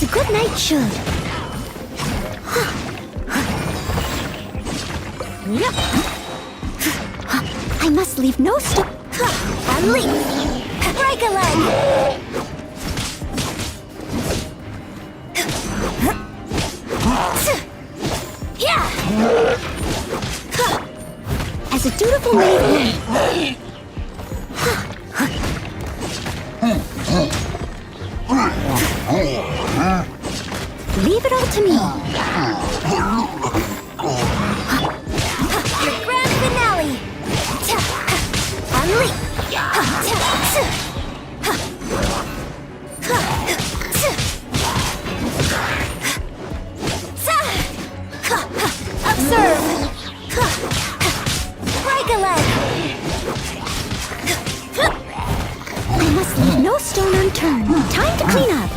a good night should. Yep. I must leave no stone. And leap. Break a leg. Yeah. As a dutiful maid woman. Leave it all to me. Your grand finale. Unleash. Observe. Break a leg. I must leave no stone unturned. Time to clean up.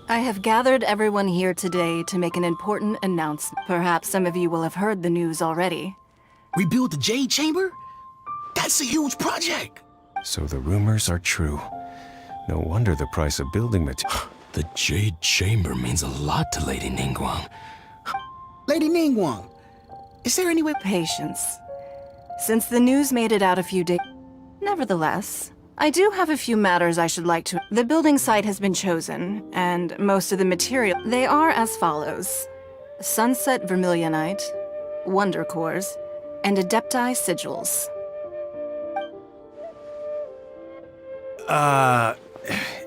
I have gathered everyone here today to make an important announcement. Perhaps some of you will have heard the news already. Rebuild the Jade Chamber? That's a huge project! So the rumors are true. No wonder the price of building materials. The Jade Chamber means a lot to Lady Ningguang. Lady Ningguang, is there any way... Patience. Since the news made it out a few days... Nevertheless, I do have a few matters I should like to... The building site has been chosen, and most of the material... They are as follows. Sunset Vermilionite, Wonder Cores, and Adepti Sigils.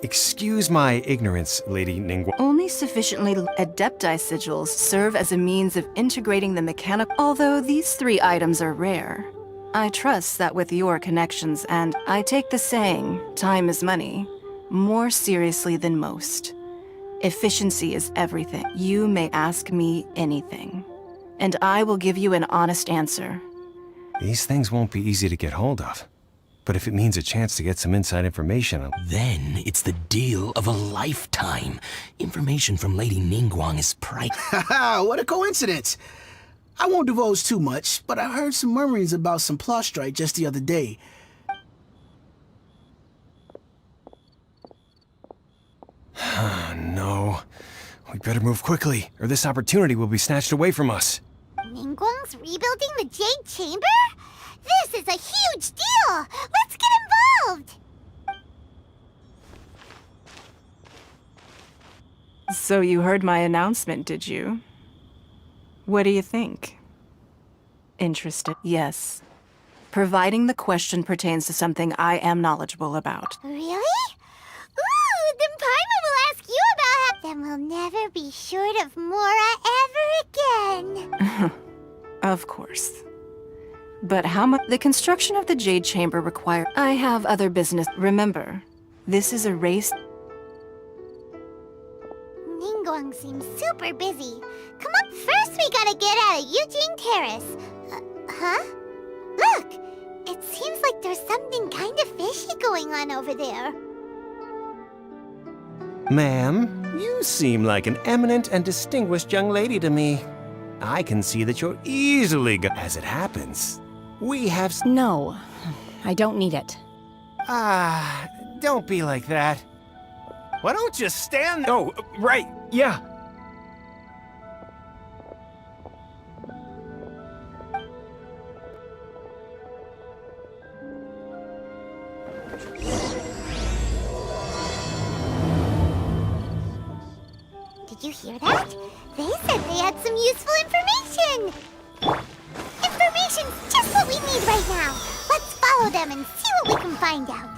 Excuse my ignorance, Lady Ningguang. Only sufficiently Adepti Sigils serve as a means of integrating the mechanical... Although these three items are rare, I trust that with your connections and I take the saying, time is money, more seriously than most. Efficiency is everything. You may ask me anything, and I will give you an honest answer. These things won't be easy to get hold of. But if it means a chance to get some inside information, Then it's the deal of a lifetime. Information from Lady Ningguang is priceless. Haha, what a coincidence. I won't divulge too much, but I heard some murmurings about some plot strike just the other day. no. We better move quickly, or this opportunity will be snatched away from us. Ningguang's rebuilding the Jade Chamber? This is a huge deal! Let's get involved! So you heard my announcement, did you? What do you think? Interested? Yes. Providing the question pertains to something I am knowledgeable about. Really? Ooh, then Paimon will ask you about it. Then we'll never be short of Mora ever again. Of course. But how much? The construction of the Jade Chamber requires. I have other business. Remember, this is a race. Ningguang seems super busy. Come up first, we gotta get out of Eugene Terrace. Huh? Look! It seems like there's something kind of fishy going on over there. Ma'am, you seem like an eminent and distinguished young lady to me. I can see that you're easily as it happens. We have No, I don't need it. don't be like that. Why don't you stand? Oh, right, yeah. Did you hear that? They said they had some useful information! Information's just what we need right now! Let's follow them and see what we can find out.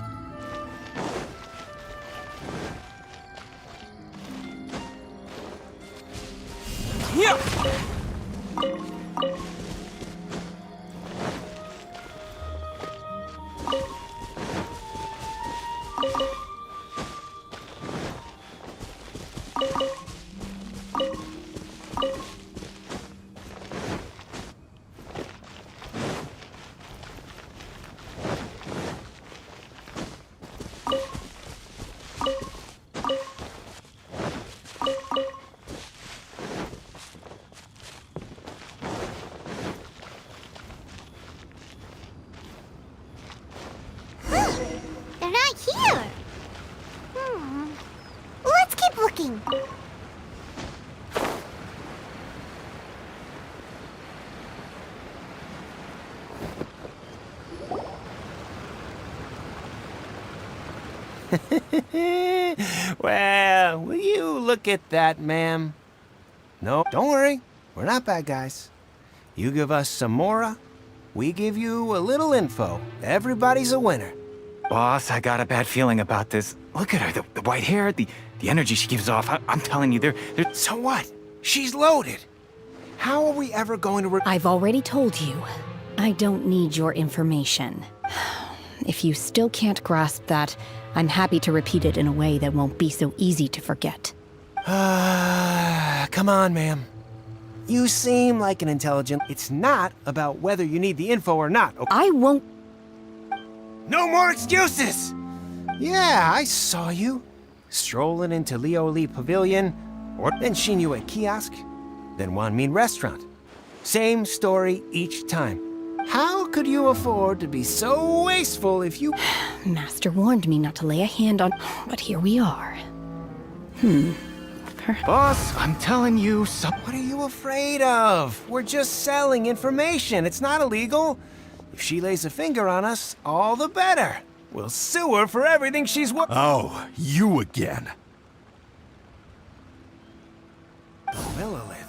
They're not here! Let's keep looking. Well, will you look at that, ma'am? No, don't worry. We're not bad guys. You give us some Mora, we give you a little info. Everybody's a winner. Boss, I got a bad feeling about this. Look at her, the white hair, the energy she gives off. I'm telling you, they're... So what? She's loaded. How are we ever going to... I've already told you. I don't need your information. If you still can't grasp that, I'm happy to repeat it in a way that won't be so easy to forget. Come on, ma'am. You seem like an intelligent... It's not about whether you need the info or not, okay? I won't... No more excuses! Yeah, I saw you. Strolling into Leo Lee Pavilion, or then seen you at kiosk, then Wanmin Restaurant. Same story each time. How could you afford to be so wasteful if you... Master warned me not to lay a hand on... But here we are. Boss, I'm telling you, What are you afraid of? We're just selling information. It's not illegal. If she lays a finger on us, all the better. We'll sue her for everything she's worth. Oh, you again. The Millilith?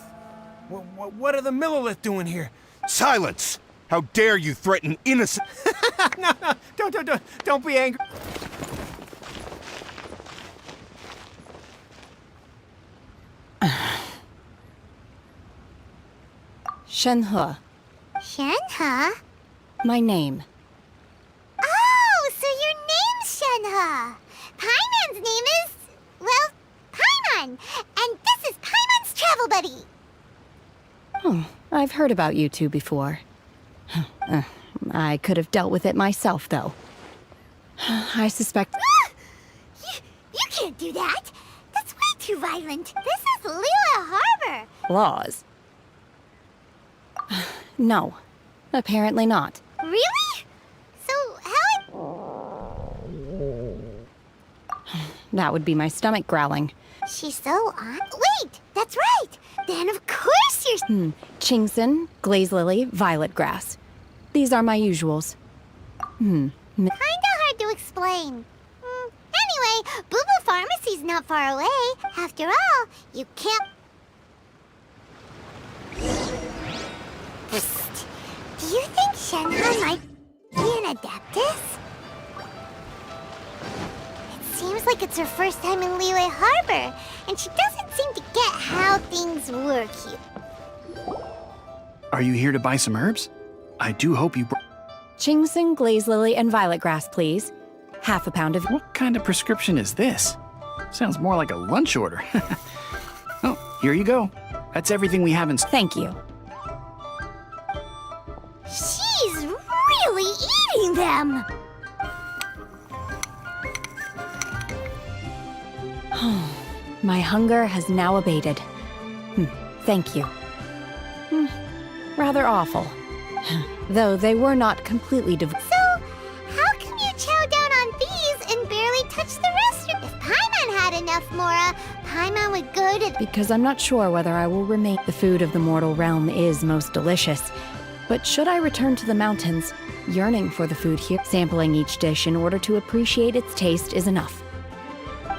What are the Millilith doing here? Silence! How dare you threaten innocent... No, don't be angry. Shenhe, Shenhe? my name. Oh, so your name's Shenhe. Paimon's name is, well, Paimon. And this is Paimon's travel buddy. I've heard about you two before. I could have dealt with it myself, though. I suspect... You can't do that! That's way too violent! This is Lila Harbor! Laws. No, apparently not. Really? So, That would be my stomach growling. She's so on. Wait! That's right! Then of course you're... Chingson, glaze lily, violet grass. These are my usuals. Kinda hard to explain. Anyway, Boo Boo Pharmacy's not far away. After all, you can't... Psst. Do you think Shenhe might be an Adeptus? It seems like it's her first time in Liyue Harbor, and she doesn't seem to get how things work here. Are you here to buy some herbs? I do hope you Chingson, glaze lily, and violet grass, please. Half a pound of... What kind of prescription is this? Sounds more like a lunch order. Oh, here you go. That's everything we have in... Thank you. She's really eating them! My hunger has now abated. Thank you. Rather awful. Though they were not completely So, how can you chow down on these and barely touch the rest? If Paimon had enough Mora, Paimon would go to... because I'm not sure whether I will remain. The food of the mortal realm is most delicious. But should I return to the mountains, yearning for the food here, sampling each dish in order to appreciate its taste is enough.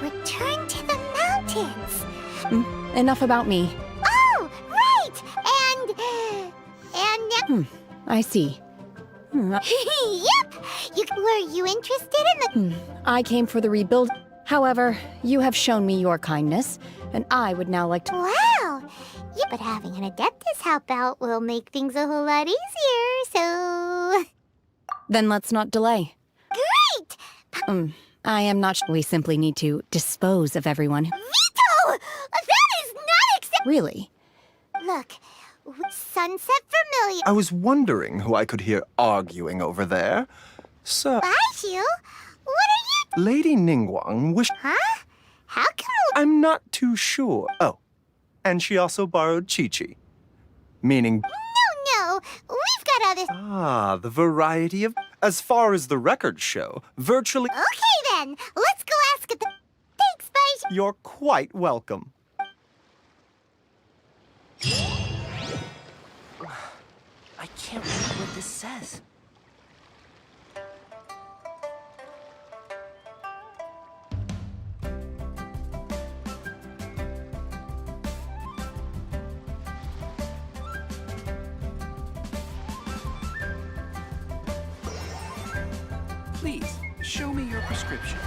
Return to the mountains! Enough about me. Oh, right! And... I see. Yep! Were you interested in the... I came for the rebuild. However, you have shown me your kindness, and I would now like to... Wow! Yeah, but having an Adeptus help out will make things a whole lot easier, so... Then let's not delay. Great! I am not... We simply need to dispose of everyone. Vito! That is not acceptable! Really? Look, Sunset Vermilion... I was wondering who I could hear arguing over there. So, Baiju? What are you... Lady Ningguang wish... Huh? How come... I'm not too sure. Oh, and she also borrowed Chi-Chi. Meaning... No, we've got other... Ah, the variety of... As far as the records show, virtually... Okay then, let's go ask at the... Thanks, Baiju. You're quite welcome. I can't read what this says. Please, show me your prescription.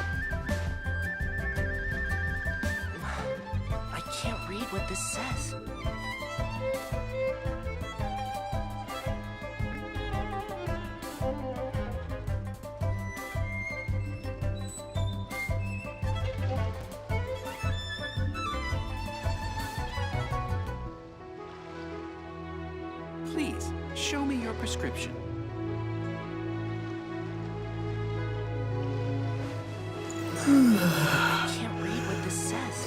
I can't read what this says. Please, show me your prescription. I can't read what this says.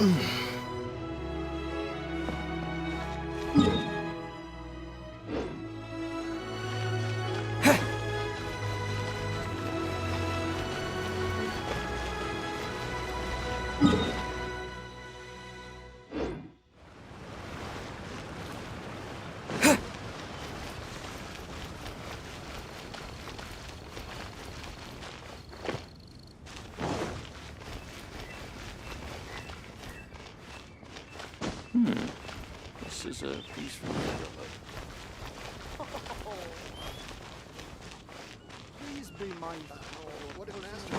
This is a piece from the neighborhood. Please be mindful. What an answer.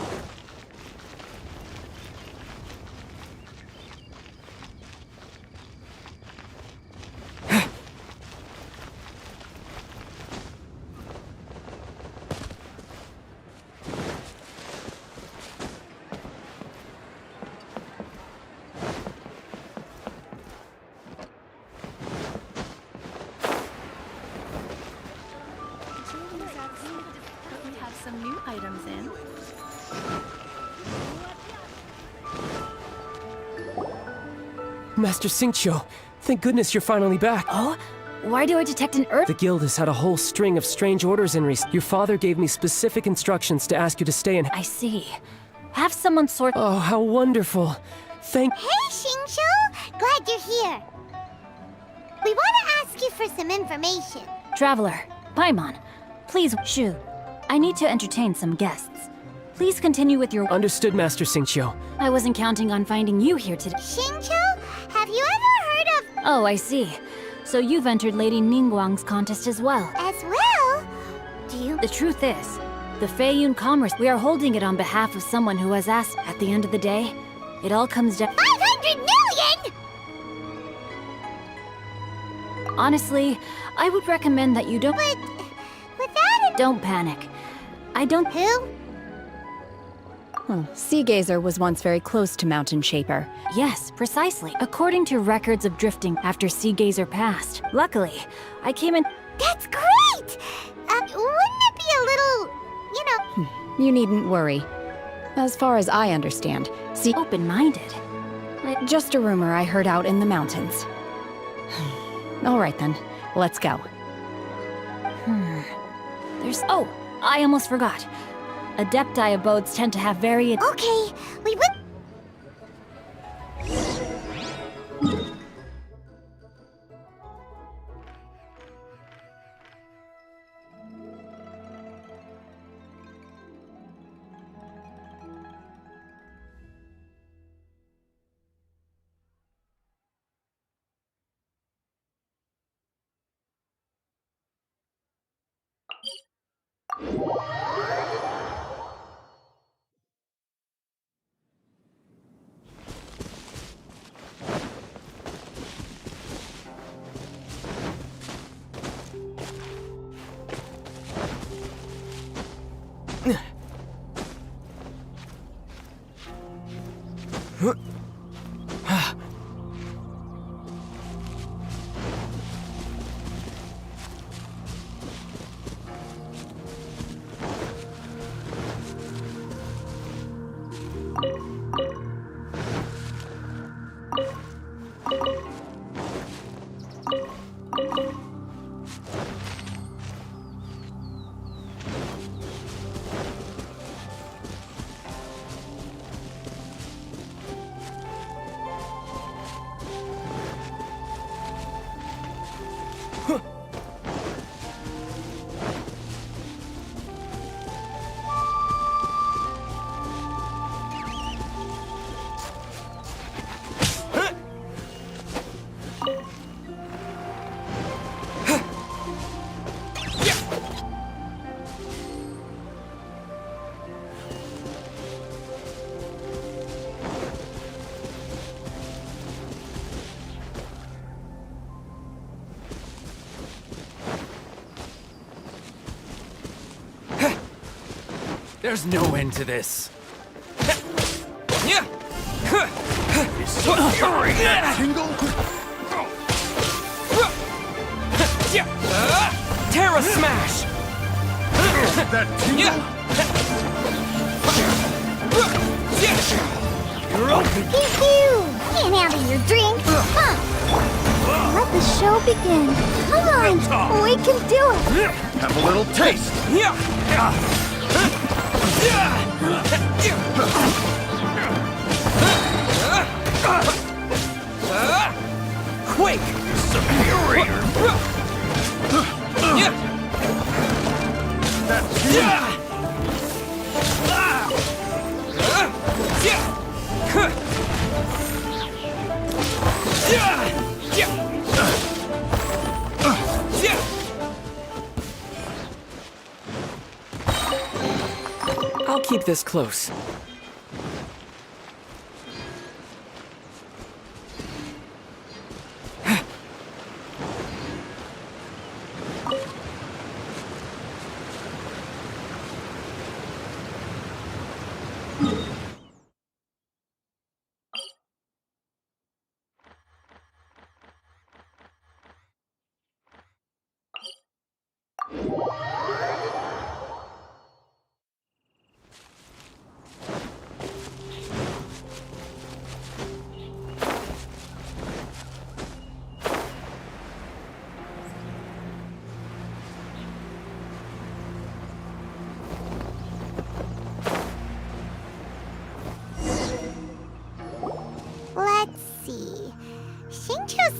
items in. Master Xingqiu, thank goodness you're finally back. Oh? Why do I detect an earth? The guild has had a whole string of strange orders in recent. Your father gave me specific instructions to ask you to stay and— I see. Have someone sort— Oh, how wonderful. Thank— Hey, Xingqiu! Glad you're here. We want to ask you for some information. Traveler, Paimon, please, Shu. I need to entertain some guests. Please continue with your— Understood, Master Xingqiu. I wasn't counting on finding you here today. Xingqiu, have you ever heard of... Oh, I see. So you've entered Lady Ningguang's contest as well. As well? Do you... The truth is, the Feiyun Commerce, we are holding it on behalf of someone who has asked. At the end of the day, it all comes down— 500 million?! Honestly, I would recommend that you don't— But... without it... Don't panic. I don't— Who? Sea Gazer was once very close to Mountain Shaper. Yes, precisely. According to records of drifting after Sea Gazer passed. Luckily, I came in— That's great! Wouldn't it be a little... you know... You needn't worry. As far as I understand, Sea— Open-minded. Just a rumor I heard out in the mountains. All right then, let's go. There's— Oh, I almost forgot. Adepti abodes tend to have very— Okay, we would... There's no end to this. Terra Smash! That tingle? You're open! Pew-pew! Can't handle your drink! Huh? Let the show begin! Come on! We can do it! Have a little taste. Quake! Superior! That tingle? I'll keep this close.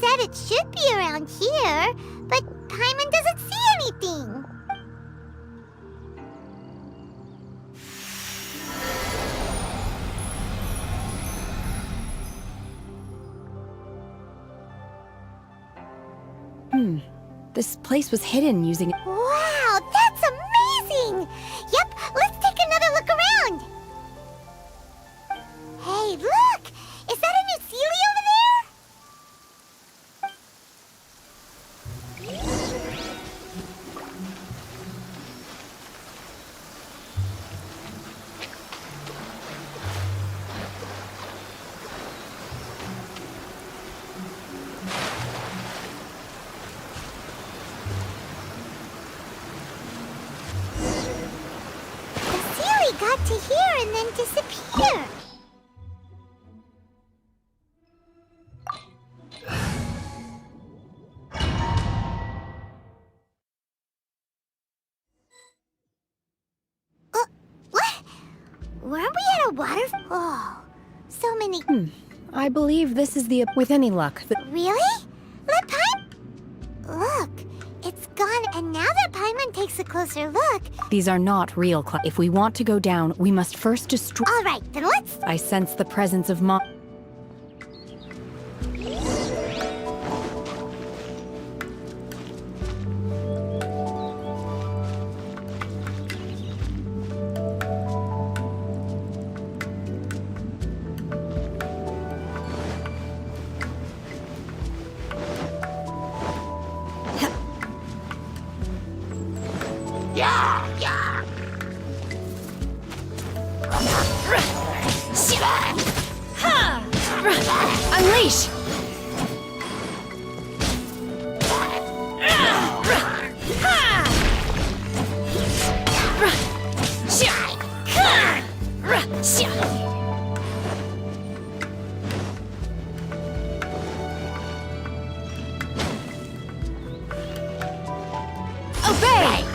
said it should be around here, but Paimon doesn't see anything. This place was hidden using... Wow, that's amazing! Yep, let's take another look around. Hey, look! Is that a new Sealy over there? Got to here and then disappear. What? Weren't we at a waterfall? Oh, so many... I believe this is the... With any luck, Really? Let Look, it's gone, and now that Paimon takes a closer look... These are not real If we want to go down, we must first destroy... All right, then let's... I sense the presence of Unleash! Obey!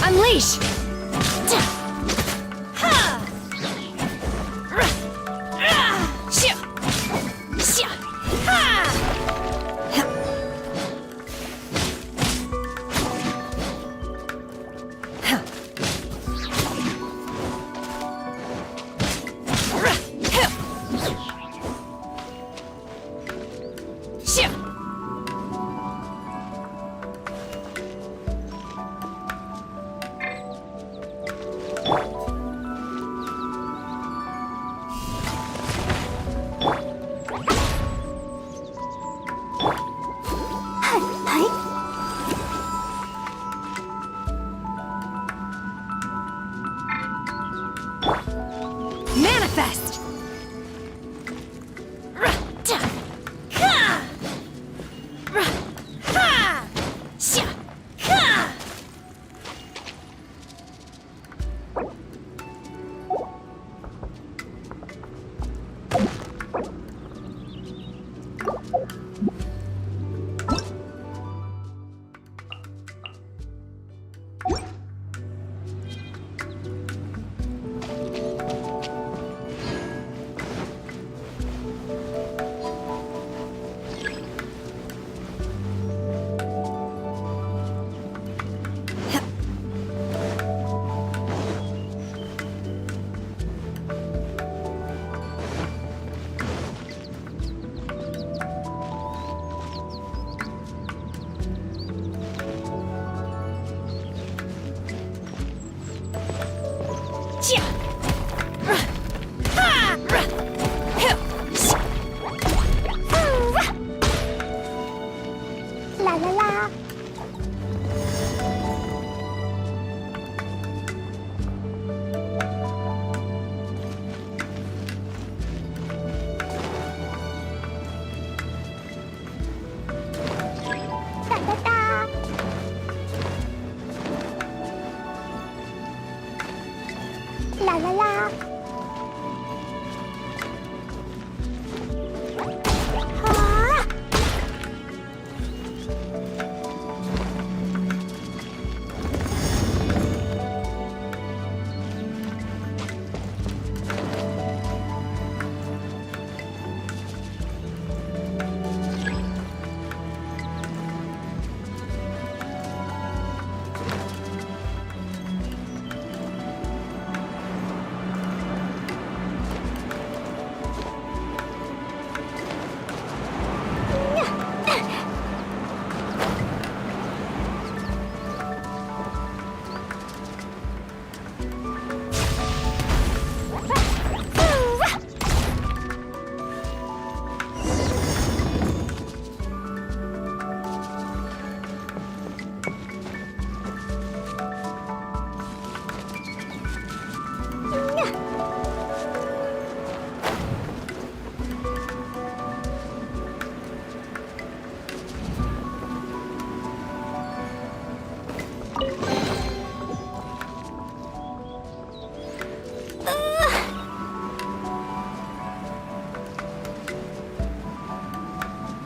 Unleash! Manifest! La la la. Da da da. La la la. Ah.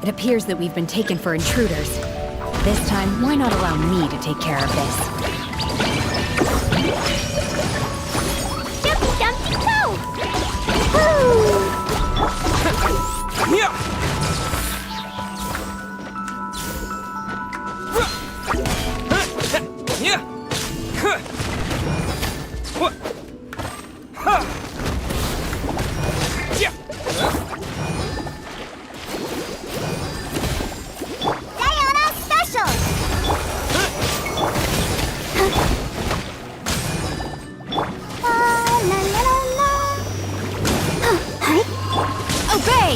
It appears that we've been taken for intruders. This time, why not allow me to take care of this? Jumpy dumpy go! Woo! Diana special! La la la la. Obey!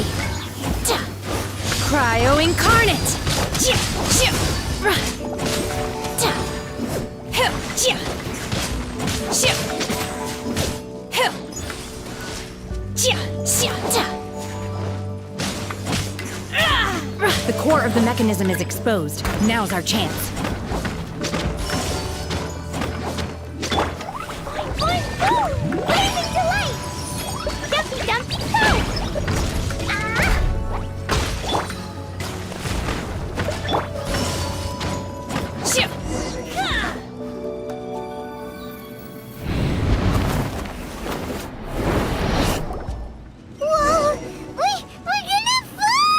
Cryo incarnate! The core of the mechanism is exposed. Now's our chance. Blazing delight! Jumpy dumpy go! Ah! Whoa! We're gonna fall!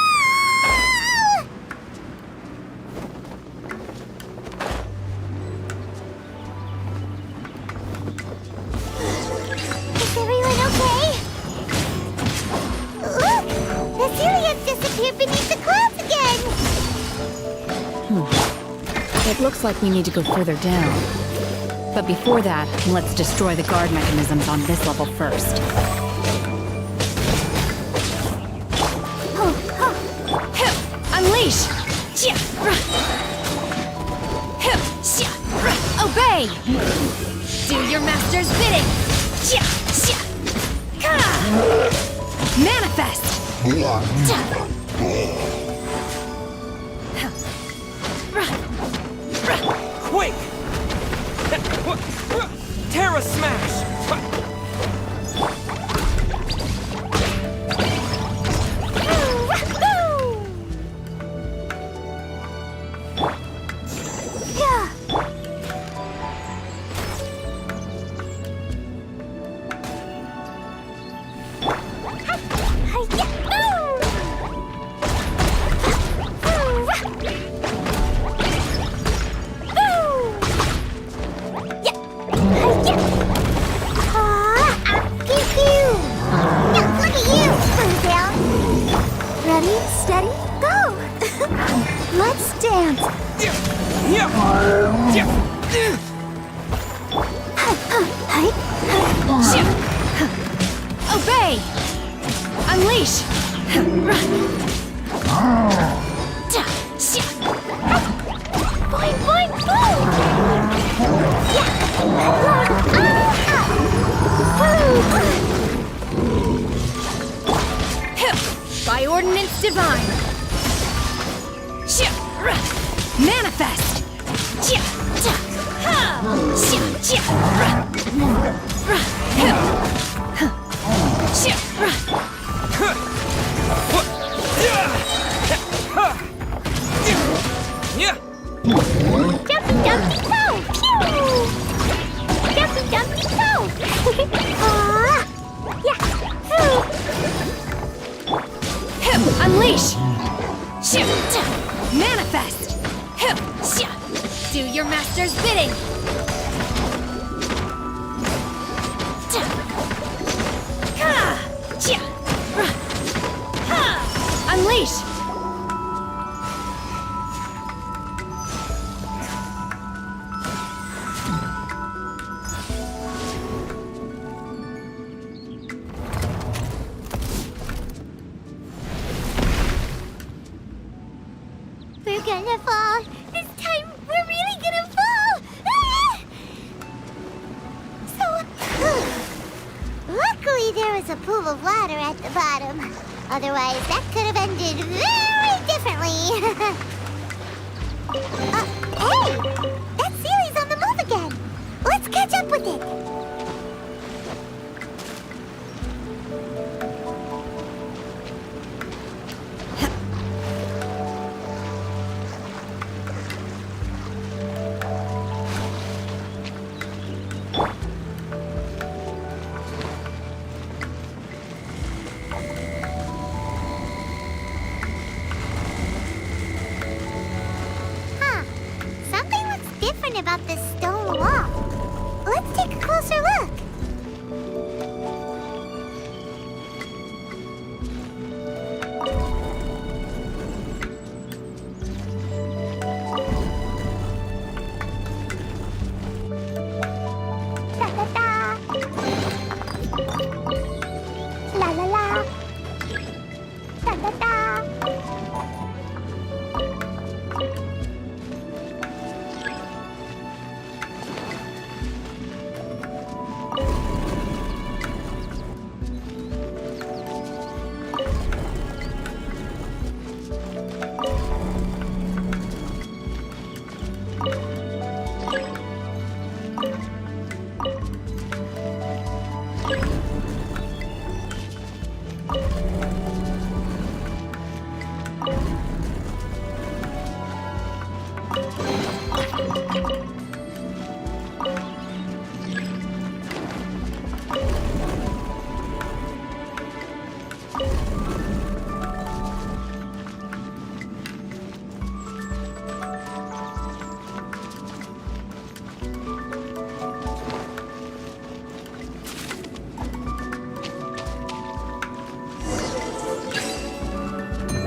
Is everyone okay? Look! The Celia's disappeared beneath the clouds again! It looks like we need to go further down. But before that, let's destroy the guard mechanisms on this level first. Unleash! Obey! Do your master's bidding! Manifest! Quake! Terra Smash! Obey! Unleash! Boing, boing, boom! By ordinance divine! Manifest! Jumpy, jumpy, toe! Pew! Jumpy, jumpy, toe! Unleash! Manifest! Do your master's bidding! Unleash! We're gonna fall. This time, we're really gonna fall. Ah! So, luckily there was a pool of water at the bottom. Otherwise, that could have ended very differently. Hey! That Sealy's on the move again. Let's catch up with it. Something looks different about this stone wall. Let's take a closer look. Da-da-da. La-la-la. Da-da-da.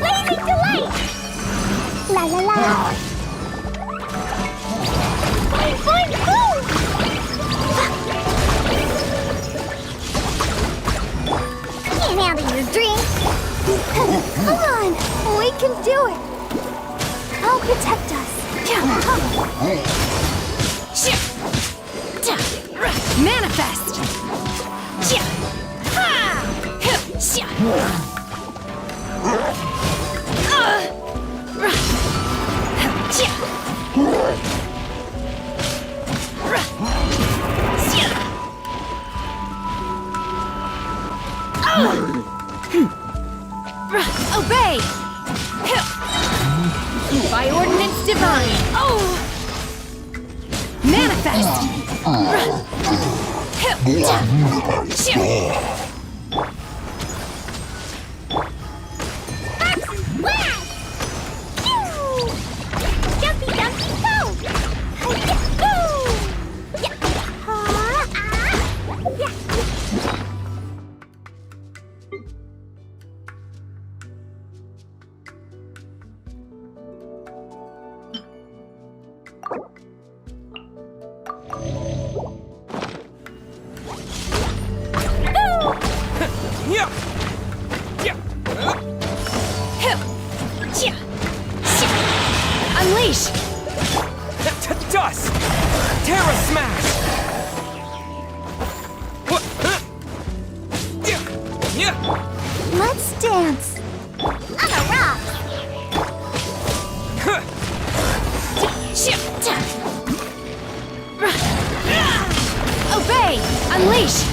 Blazing delight! La la la! Boing, boing, boom! Can't handle your drink. Come on, we can do it. I'll protect us. Manifest! Obey! By ordinance divine! Oh! Manifest! Jumpy, jumpy, go! Let's dance. On a rock. Obey! Unleash!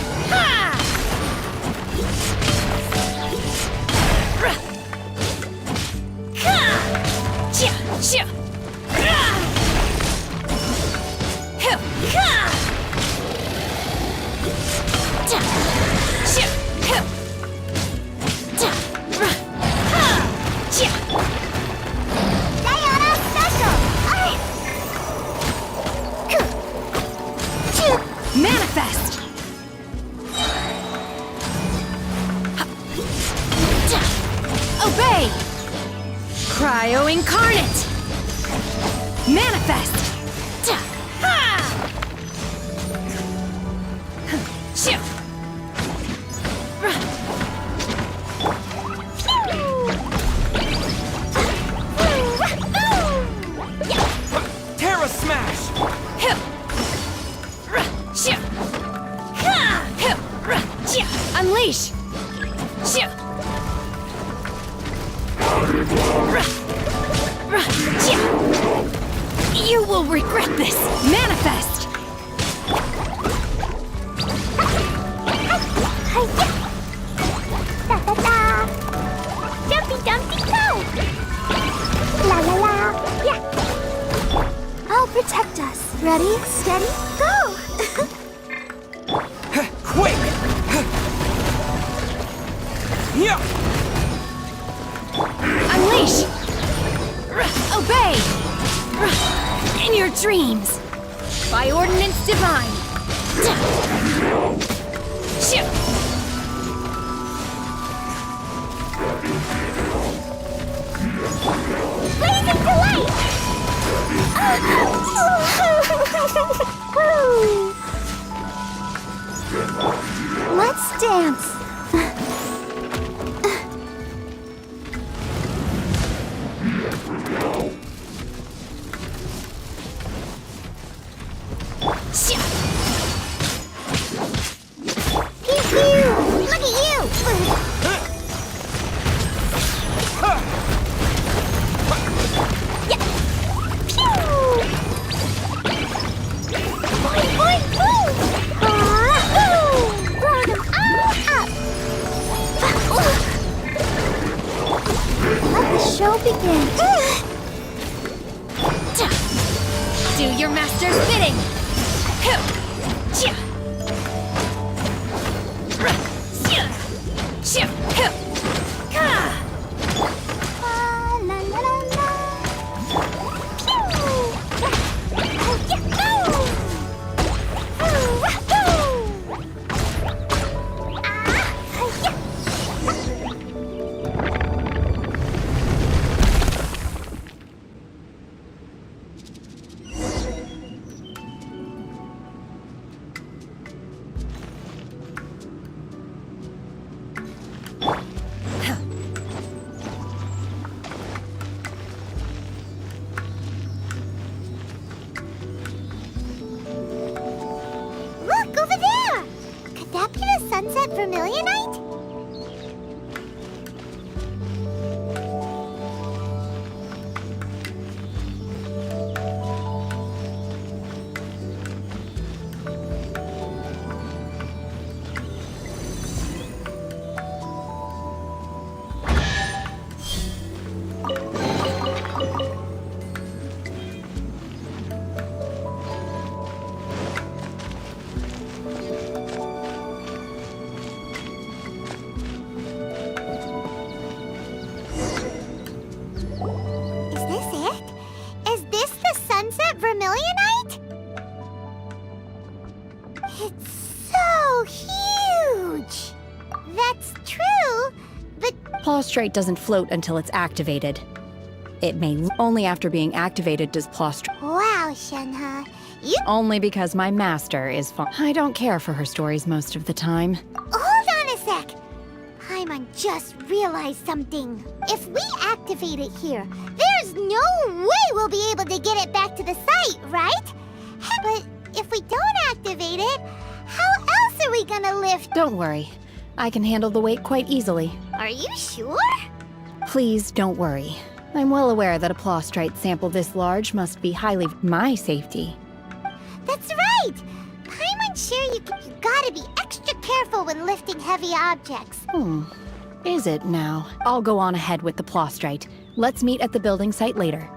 Manifest! Obey! Cryo incarnate! Manifest! Terra Smash! Unleash! You will regret this! Manifest! Da-da-da. Jumpy, dumpy, go! La la la, yeah! I'll protect us. Ready, steady, go! Quick! Yeah! Unleash! Obey! In your dreams! By ordinance divine! Blazing delight! Let's dance. Pew pew! Look at you! Yeah. Pew! Boing, boing, boom! Blow them all up! Let the show begin. Do your master's bidding! La la la la. Pew! Yeah, go! Look, over there! Could that be the sunset vermilionite? Is this it? Is this the sunset vermilionite? It's so huge! That's true, but Plaustrate doesn't float until it's activated. It may only after being activated does Plaustrate. wow, Shenhe. You Only because my master is fun. I don't care for her stories most of the time. hold on a sec. Paimon just realized something. If we activate it here, there's no way we'll be able to get it back to the site, right? But if we don't activate it, how else are we gonna lift? Don't worry. I can handle the weight quite easily. Are you sure? Please don't worry. I'm well aware that a plostrite sample this large must be highly my safety. That's right! Paimon's sure you gotta be extra careful when lifting heavy objects. Is it now? I'll go on ahead with the plostrite. Let's meet at the building site later.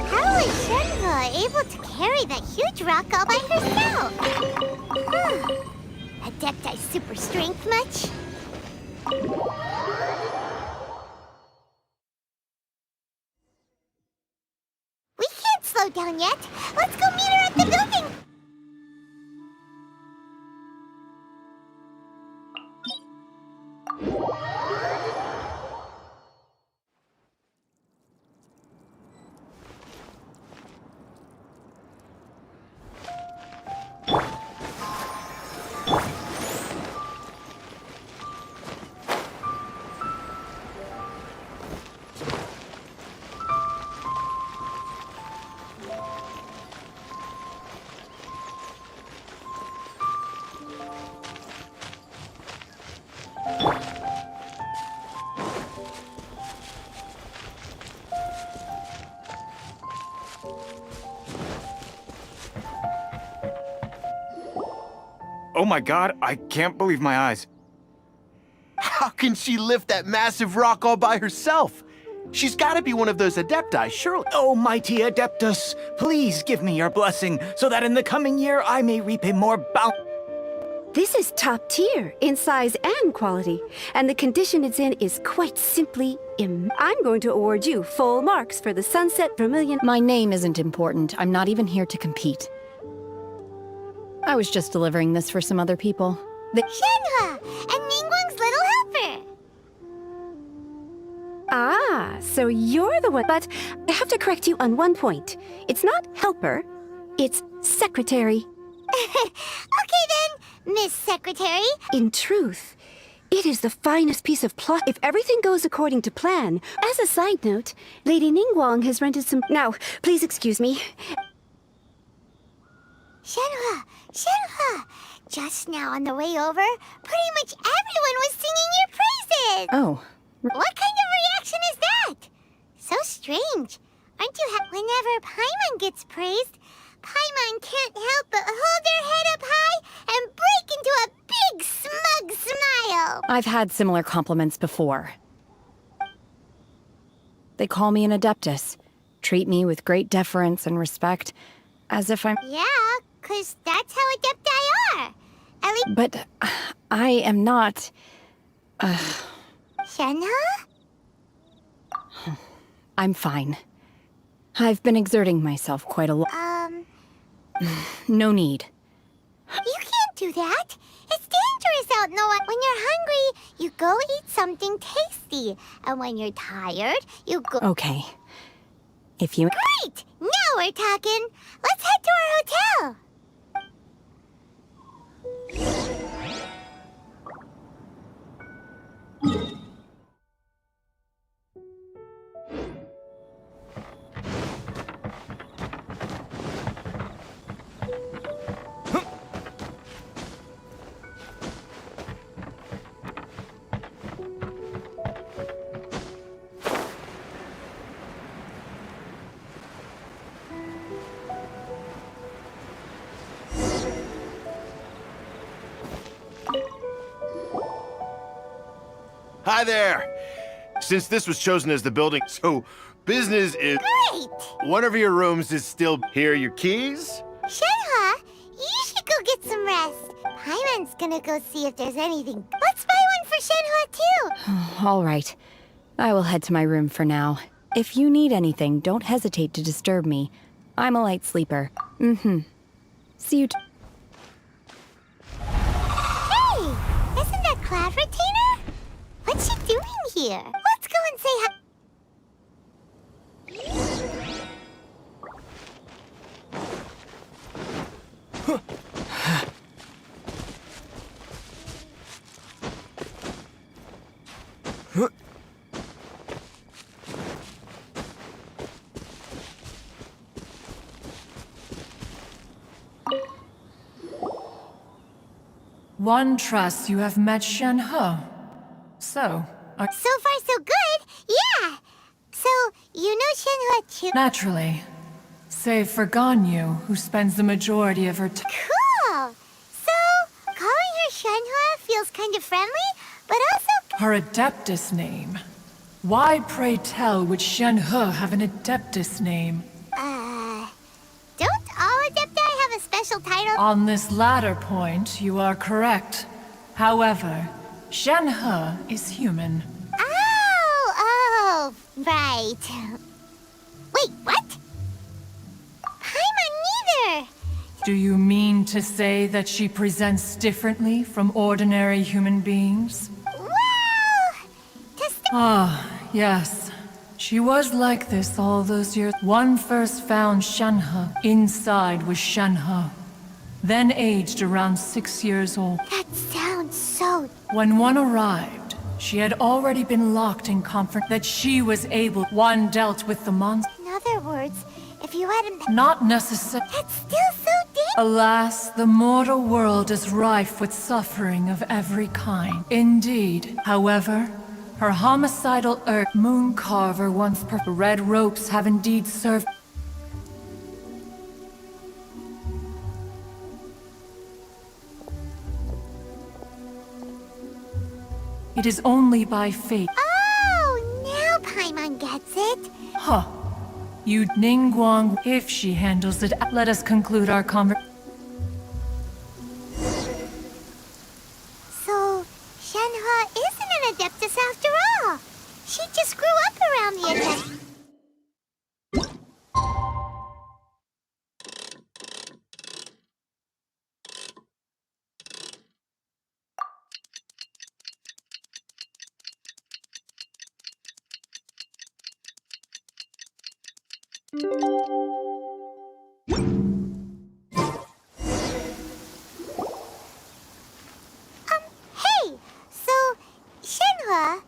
How is Shenhe able to carry that huge rock all by herself? Adepti super strength much? We can't slow down yet. Let's go meet her at the building. Oh my god, I can't believe my eyes. How can she lift that massive rock all by herself? She's gotta be one of those Adepti, surely. Oh, mighty Adeptus, please give me your blessing so that in the coming year I may reap a more This is top tier in size and quality, and the condition it's in is quite simply I'm going to award you full marks for the Sunset Vermilion. My name isn't important. I'm not even here to compete. I was just delivering this for some other people. Shenhe and Ningguang's little helper. Ah, so you're the one. But I have to correct you on one point. It's not helper, it's secretary. Okay then, Miss Secretary. In truth, it is the finest piece of plot. If everything goes according to plan. As a side note, Lady Ningguang has rented some. Now, please excuse me. Shenhe, just now on the way over, pretty much everyone was singing your praises. Oh. What kind of reaction is that? So strange. Aren't you whenever Paimon gets praised, Paimon can't help but hold her head up high and break into a big smug smile. I've had similar compliments before. They call me an Adeptus, treat me with great deference and respect, as if I'm... Yeah, 'cause that's how Adepti are. At least... But I am not... Shenhe? I'm fine. I've been exerting myself quite a lot. No need. You can't do that. It's dangerous out in the wild. When you're hungry, you go eat something tasty. And when you're tired, you go... Okay. If you... Great! Now we're talking. Let's head to our hotel. Hi there! Since this was chosen as the building, so business is... Great! One of your rooms is still here. Your keys? Shenhe, you should go get some rest. Paimon's gonna go see if there's anything. Let's buy one for Shenhe too. All right. I will head to my room for now. If you need anything, don't hesitate to disturb me. I'm a light sleeper. See you Hey! Isn't that Cloud Retainer? What's she doing here? Let's go and say hi. One trusts you have met Shen-He. So far so good, yeah! So, you know Shenhua too? naturally. Save for Ganyu, who spends the majority of her time. Cool! So, calling her Shenhua feels kind of friendly, but also... Her Adeptus name. Why, pray tell, would Shen-He have an Adeptus name? Don't all Adepti have a special title? On this latter point, you are correct. However, Shen-He is human. Oh, right. Wait, what? Paimon neither! Do you mean to say that she presents differently from ordinary human beings? Ah, yes. She was like this all those years. One first found Shen-He. Inside was Shen-He. Then aged around 6 years old. That sounds so... When one arrived, she had already been locked in comfort that she was able. One dealt with the monster. In other words, if you hadn't... Not necessary. That's still so dangerous! Alas, the mortal world is rife with suffering of every kind. Indeed. However, her homicidal moon carver once red ropes have indeed served. It is only by fate. Oh, now Paimon gets it. Huh. You Ningguang, if she handles it, let us conclude our conversation. So, Shenhua isn't an Adeptus after all. She just grew up around the Adeptus. Hey! So, Shenhua...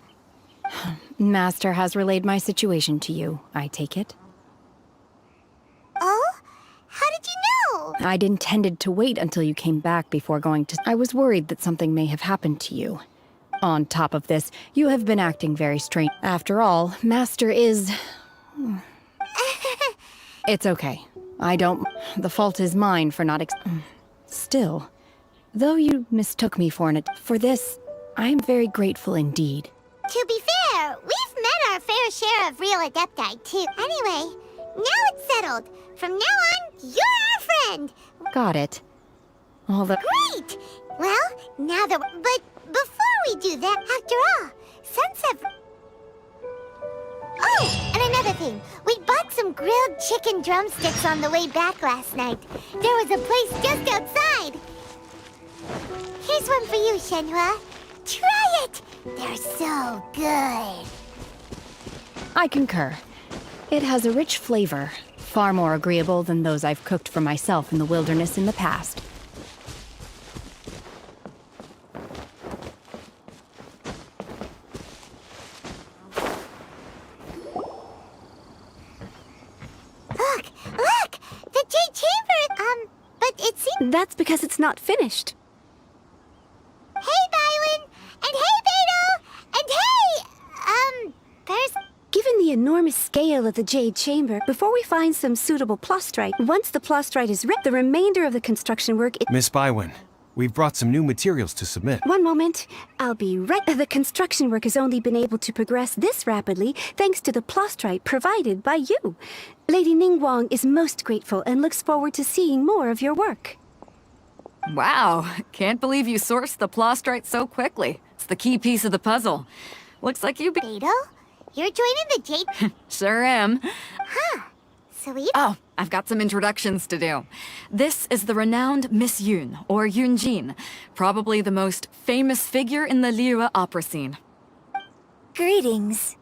Master has relayed my situation to you, I take it. Oh? How did you know? I'd intended to wait until you came back before going to... I was worried that something may have happened to you. On top of this, you have been acting very strange. After all, Master is... It's okay. I don't... The fault is mine for not Still, though you mistook me for for this, I am very grateful indeed. To be fair, we've met our fair share of real Adepti, too. Anyway, now it's settled. From now on, you're our friend! Got it. All the... Great! Well, now that But before we do that, after all, Sunset... Oh, and another thing. We bought some grilled chicken drumsticks on the way back last night. There was a place just outside. Here's one for you, Shenhua. Try it! They're so good. I concur. It has a rich flavor, far more agreeable than those I've cooked for myself in the wilderness in the past. Look! The Jade Chamber, but it seems... That's because it's not finished. Hey, Bywin! And hey, Beto! And hey, Given the enormous scale of the Jade Chamber, before we find some suitable plastrite, once the plastrite is ripped, the remainder of the construction work... Miss Bywin, we've brought some new materials to submit. One moment. I'll be right... The construction work has only been able to progress this rapidly thanks to the plastrite provided by you. Lady Ningguang is most grateful and looks forward to seeing more of your work. Wow, can't believe you sourced the plastrite so quickly. It's the key piece of the puzzle. Looks like you Beto? You're joining the Jade... Sure am. Huh. Sweet. Oh, I've got some introductions to do. This is the renowned Miss Yun, or Yunjin, probably the most famous figure in the Liyue opera scene. Greetings.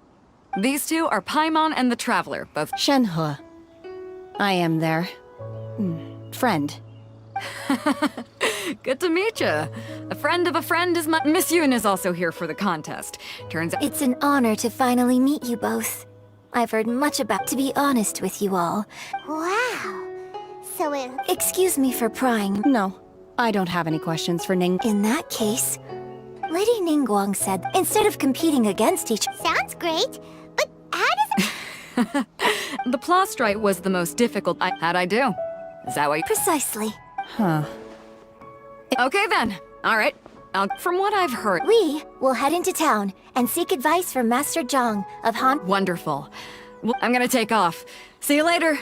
These two are Paimon and the Traveler, both... Shenhe. I am their... friend. Good to meet you. A friend of a friend is my... Miss Yun is also here for the contest. Turns out... It's an honor to finally meet you both. I've heard much about... To be honest with you all. Wow. So it... Excuse me for prying. No, I don't have any questions for Ning. In that case, Lady Ningguang said instead of competing against each... Sounds great, but how does... The plastrite was the most difficult. How'd I do? Is that what you... Precisely. Huh. Okay then. All right. From what I've heard... We will head into town and seek advice from Master Zhang of Han... Wonderful. Well, I'm gonna take off. See you later.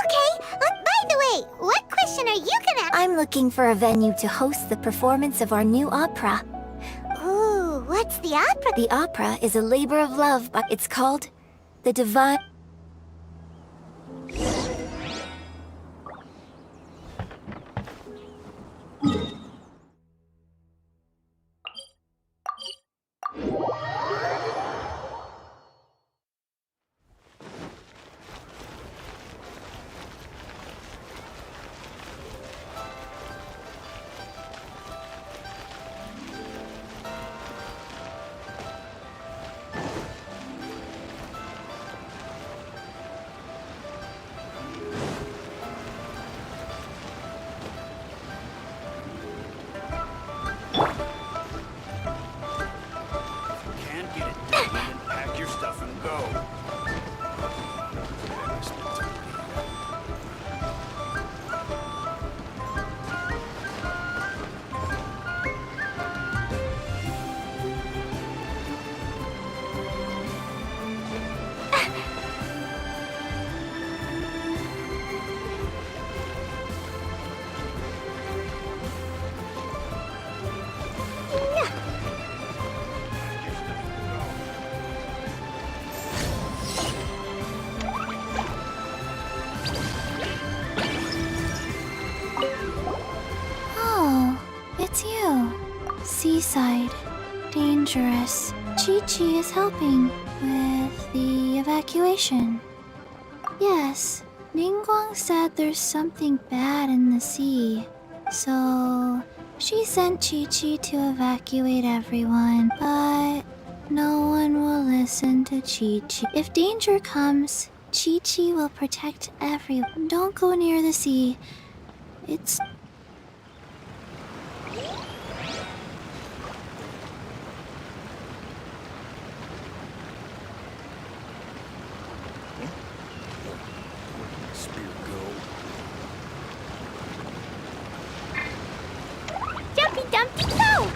Okay, by the way, what question are you gonna... I'm looking for a venue to host the performance of our new opera. Ooh, what's the opera? The opera is a labor of love, but it's called The Divine... It's you. Seaside. Dangerous. Chi-Chi is helping with the evacuation. Yes, Ningguang said there's something bad in the sea. So, she sent Chi-Chi to evacuate everyone, but no one will listen to Chi-Chi. If danger comes, Chi-Chi will protect everyone. Don't go near the sea. It's... Jumpy Dumpty Go!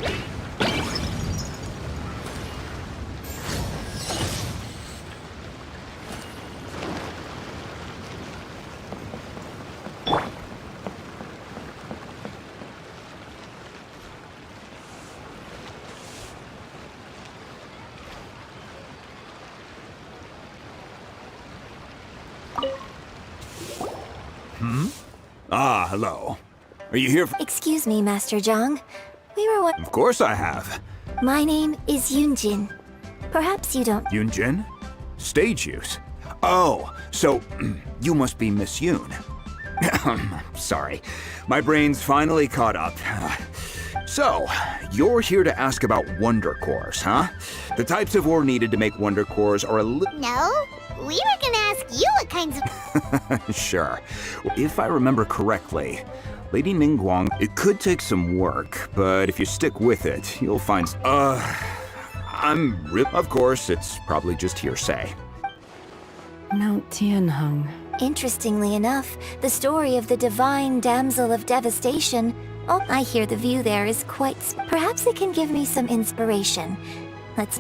Ah, hello. Are you here for— Excuse me, Master Zhang. We were Of course I have. My name is Yunjin. Perhaps you don't... Yunjin? Stage use. Oh, so you must be Miss Yoon. Sorry. My brain's finally caught up. So, you're here to ask about wonder cores, huh? The types of ore needed to make wonder cores are a little... No, we were gonna ask you what kinds of... Sure. If I remember correctly, Lady Ningguang, it could take some work, but if you stick with it, you'll find... Of course, it's probably just hearsay. Mount Tianheng. Interestingly enough, the story of the divine damsel of devastation... Oh, I hear the view there is quite... Perhaps it can give me some inspiration. Let's...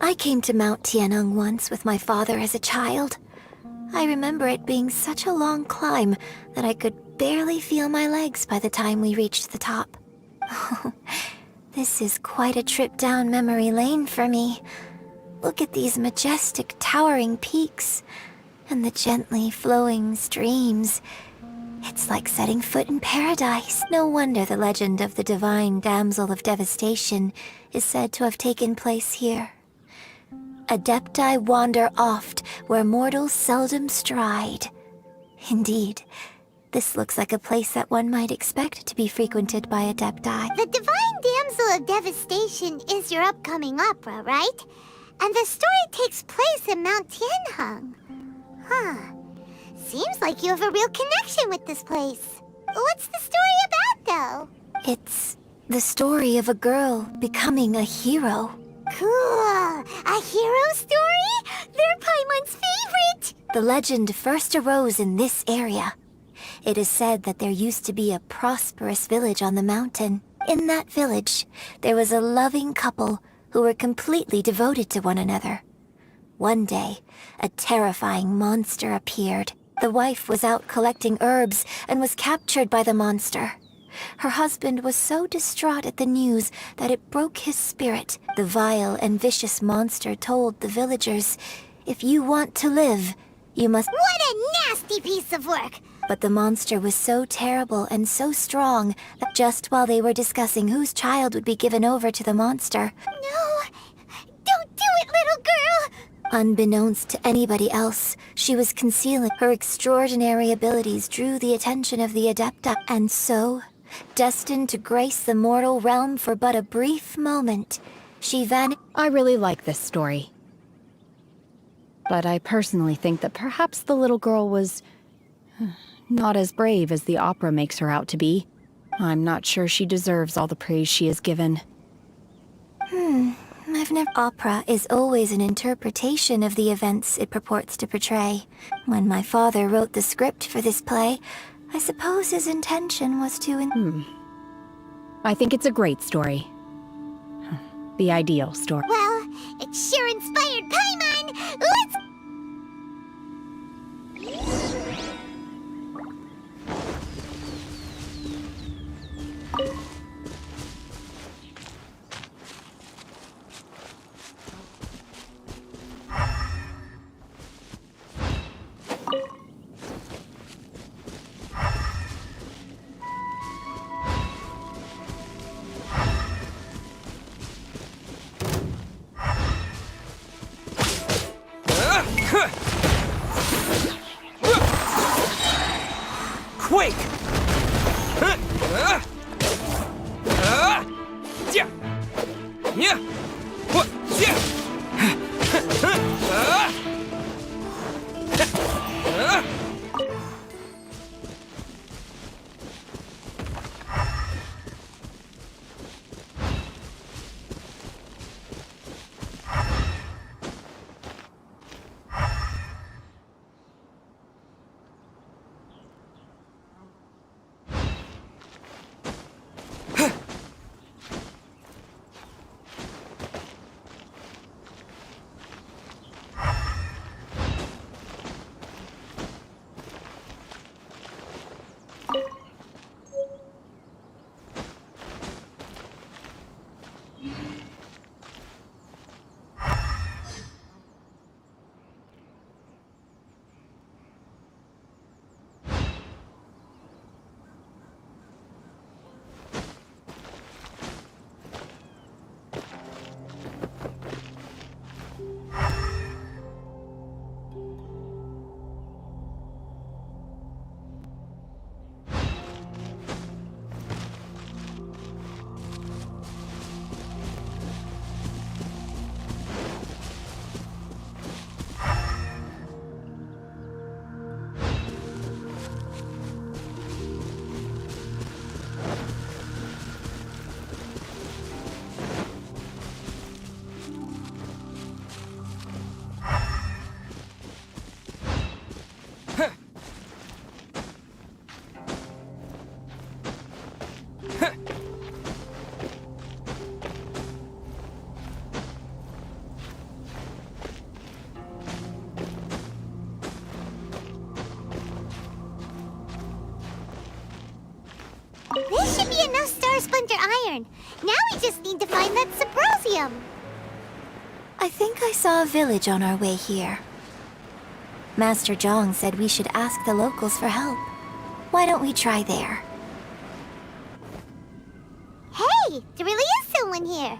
I came to Mount Tianheng once with my father as a child. I remember it being such a long climb that I could barely feel my legs by the time we reached the top. This is quite a trip down memory lane for me. Look at these majestic, towering peaks and the gently flowing streams. It's like setting foot in paradise. No wonder the legend of the divine damsel of devastation is said to have taken place here. Adepti wander oft where mortals seldom stride. Indeed, this looks like a place that one might expect to be frequented by Adepti. The Divine Damsel of Devastation is your upcoming opera, right? And the story takes place in Mount Tianheng. Huh. Seems like you have a real connection with this place. What's the story about, though? It's the story of a girl becoming a hero. Cool! A hero story? They're Paimon's favorite! The legend first arose in this area. It is said that there used to be a prosperous village on the mountain. In that village, there was a loving couple who were completely devoted to one another. One day, a terrifying monster appeared. The wife was out collecting herbs and was captured by the monster. Her husband was so distraught at the news that it broke his spirit. The vile and vicious monster told the villagers, "If you want to live, you must—" What a nasty piece of work! But the monster was so terrible and so strong that just while they were discussing whose child would be given over to the monster— No! Don't do it, little girl! Unbeknownst to anybody else, she was concealing her extraordinary abilities drew the attention of the Adepta, and so, destined to grace the mortal realm for but a brief moment, she vanished. I really like this story. But I personally think that perhaps the little girl was not as brave as the opera makes her out to be. I'm not sure she deserves all the praise she is given. Opera is always an interpretation of the events it purports to portray. When my father wrote the script for this play, I suppose his intention was to I think it's a great story. The ideal story. Well, it sure inspired Paimon! Let's... Quake! This should be enough Star Splinter Iron. Now we just need to find that Subrosium. I think I saw a village on our way here. Master Zhang said we should ask the locals for help. Why don't we try there? Hey, there really is someone here.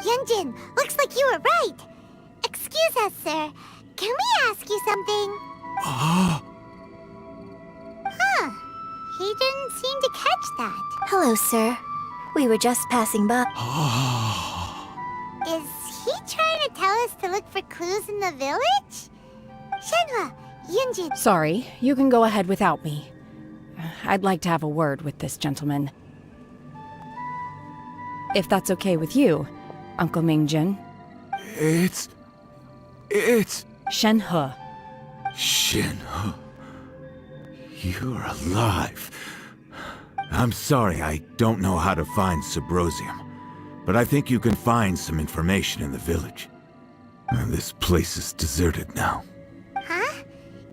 Yunjin, looks like you were right. Excuse us, sir. Can we ask you something? Huh. He didn't seem to catch that. Hello, sir. We were just passing by. Is he trying to tell us to look for clues in the village? Shenhua, Yunjin. Sorry, you can go ahead without me. I'd like to have a word with this gentleman. If that's okay with you, Uncle Mingjin. It's... Shenhe. Shenhe. You're alive. I'm sorry, I don't know how to find Subrosium, but I think you can find some information in the village. This place is deserted now. Huh?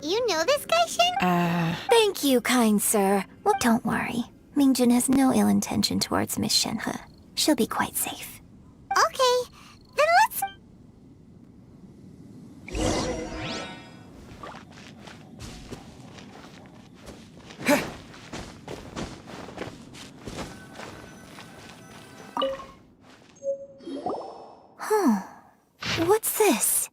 You know this guy, Shen? Thank you, kind sir. Well, don't worry. Mingjin has no ill intention towards Miss Shenhe. She'll be quite safe. Okay, then let's... Huh. What's this?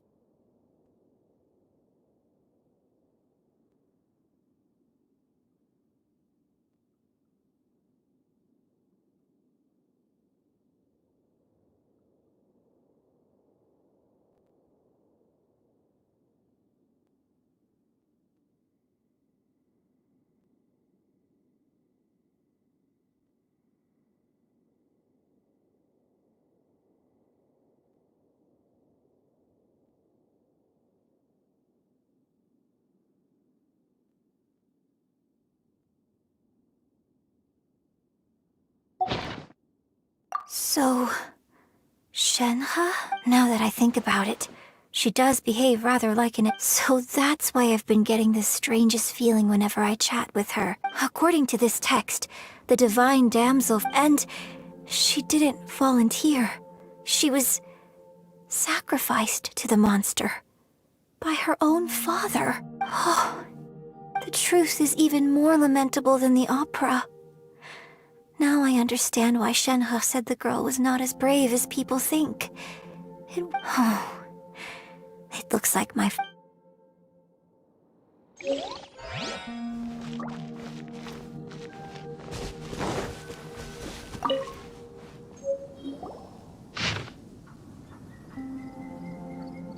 So, Shenhe? Now that I think about it, she does behave rather like an... So that's why I've been getting the strangest feeling whenever I chat with her. According to this text, the divine damsel... And she didn't volunteer. She was sacrificed to the monster by her own father. Oh, the truth is even more lamentable than the opera. Now I understand why Shenhe said the girl was not as brave as people think. It looks like my...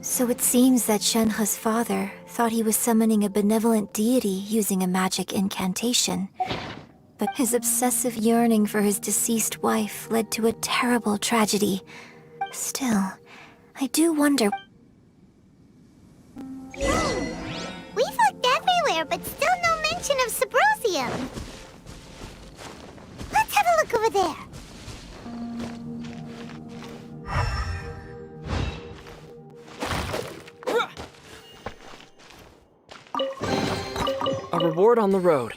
So it seems that Shenhe's father thought he was summoning a benevolent deity using a magic incantation. But his obsessive yearning for his deceased wife led to a terrible tragedy. Still, I do wonder... We've looked everywhere, but still no mention of Subrosium. Let's have a look over there. A reward on the road.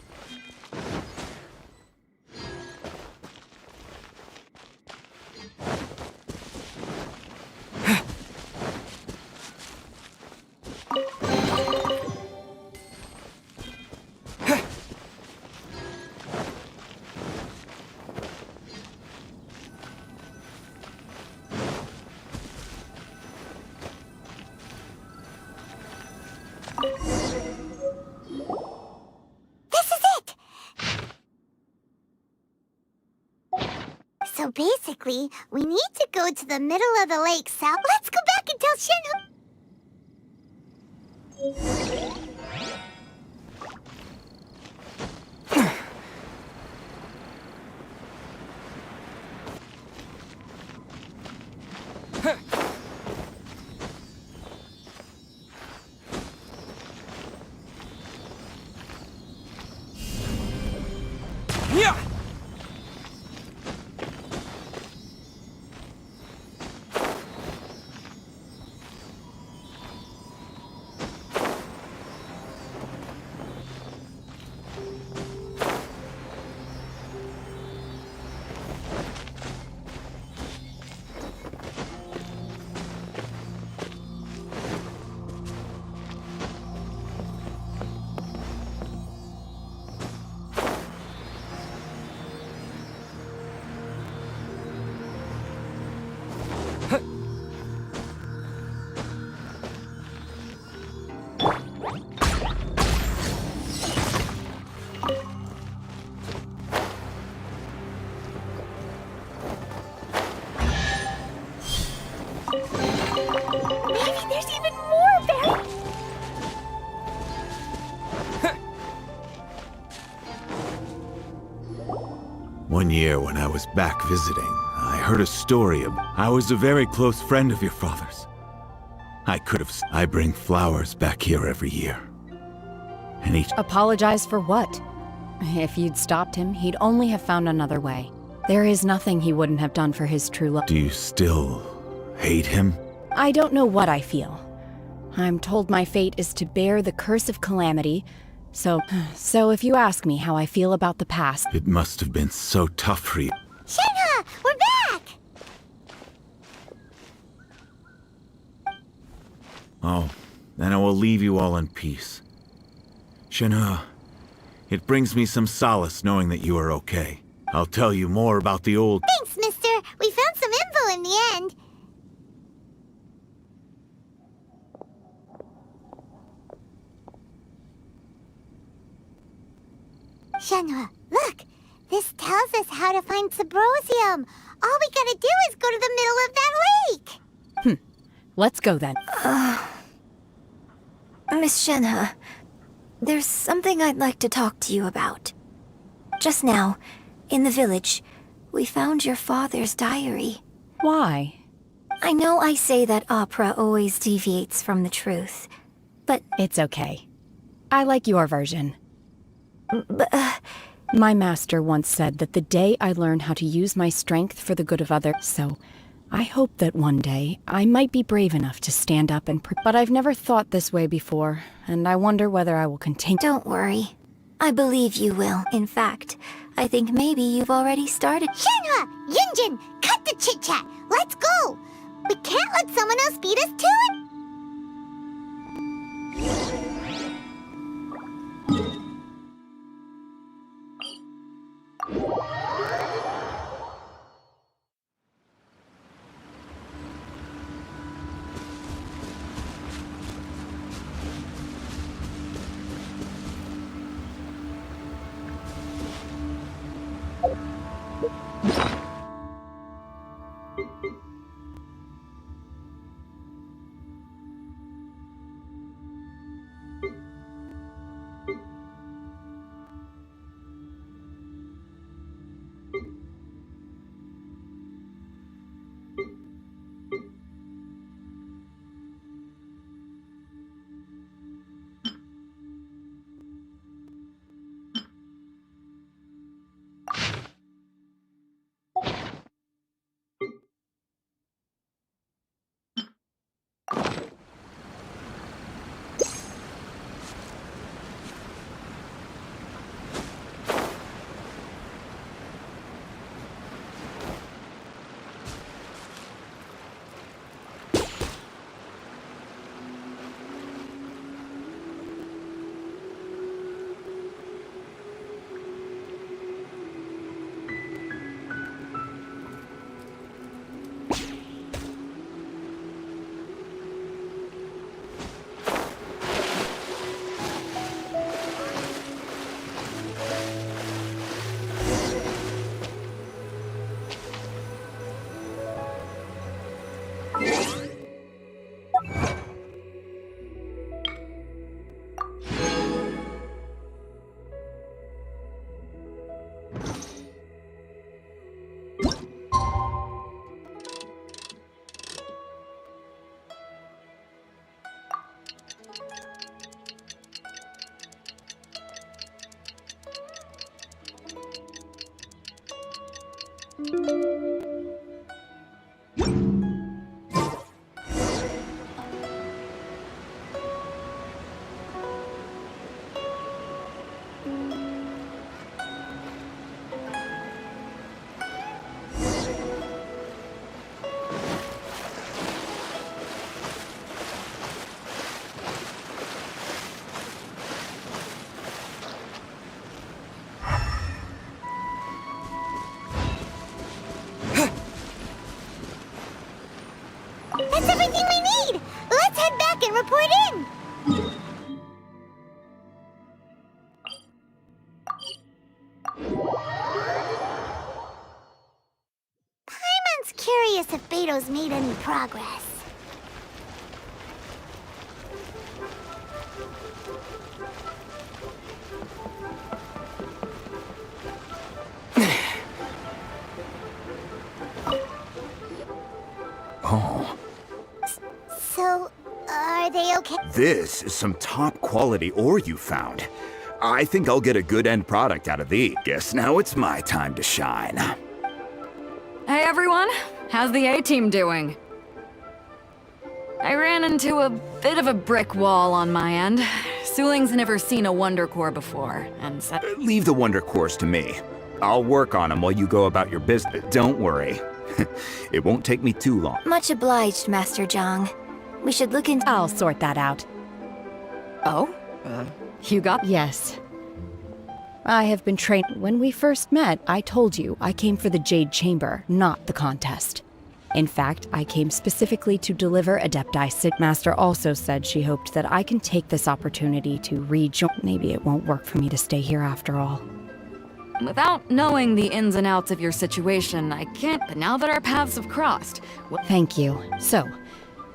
So basically, we need to go to the middle of the lake south. Let's go back and tell Shenhe. One year when I was back visiting, I heard a story of... I was a very close friend of your father's. I bring flowers back here every year. And each... Apologize for what? If you'd stopped him, he'd only have found another way. There is nothing he wouldn't have done for his true love. Do you still hate him? I don't know what I feel. I'm told my fate is to bear the curse of calamity, so if you ask me how I feel about the past... It must have been so tough for you. Shenhe, we're back! Oh, then I will leave you all in peace. Shenhe, it brings me some solace knowing that you are okay. I'll tell you more about the old... Thanks, mister. We found some info in the end. Shenhe, look! This tells us how to find Subrosium. All we gotta do is go to the middle of that lake! Let's go then. Miss Shenhe, there's something I'd like to talk to you about. Just now, in the village, we found your father's diary. Why? I know I say that opera always deviates from the truth, but... It's okay. I like your version. But, My master once said that the day I learn how to use my strength for the good of others, so I hope that one day I might be brave enough to stand up and... But I've never thought this way before, and I wonder whether I will continue... Don't worry. I believe you will. In fact, I think maybe you've already started... Shenhe! Yunjin! Cut the chit-chat! Let's go! We can't let someone else beat us to it! That's everything we need! Let's head back and report in! Paimon's curious if Beto's made any progress. So, are they okay? This is some top quality ore you found. I think I'll get a good end product out of these. Guess now it's my time to shine. Hey everyone, how's the A-team doing? I ran into a bit of a brick wall on my end. Suling's never seen a Wonder Core before, and said— Leave the Wonder Cores to me. I'll work on them while you go about your business. Don't worry. It won't take me too long. Much obliged, Master Zhang. We should look into— I'll sort that out. Oh? You got— Yes. I have been trained. When we first met, I told you I came for the Jade Chamber, not the contest. In fact, I came specifically to deliver Adepti Sid. Master also said she hoped that I can take this opportunity to rejoin. Maybe it won't work for me to stay here after all. Without knowing the ins and outs of your situation, I can't— But now that our paths have crossed— Thank you. So,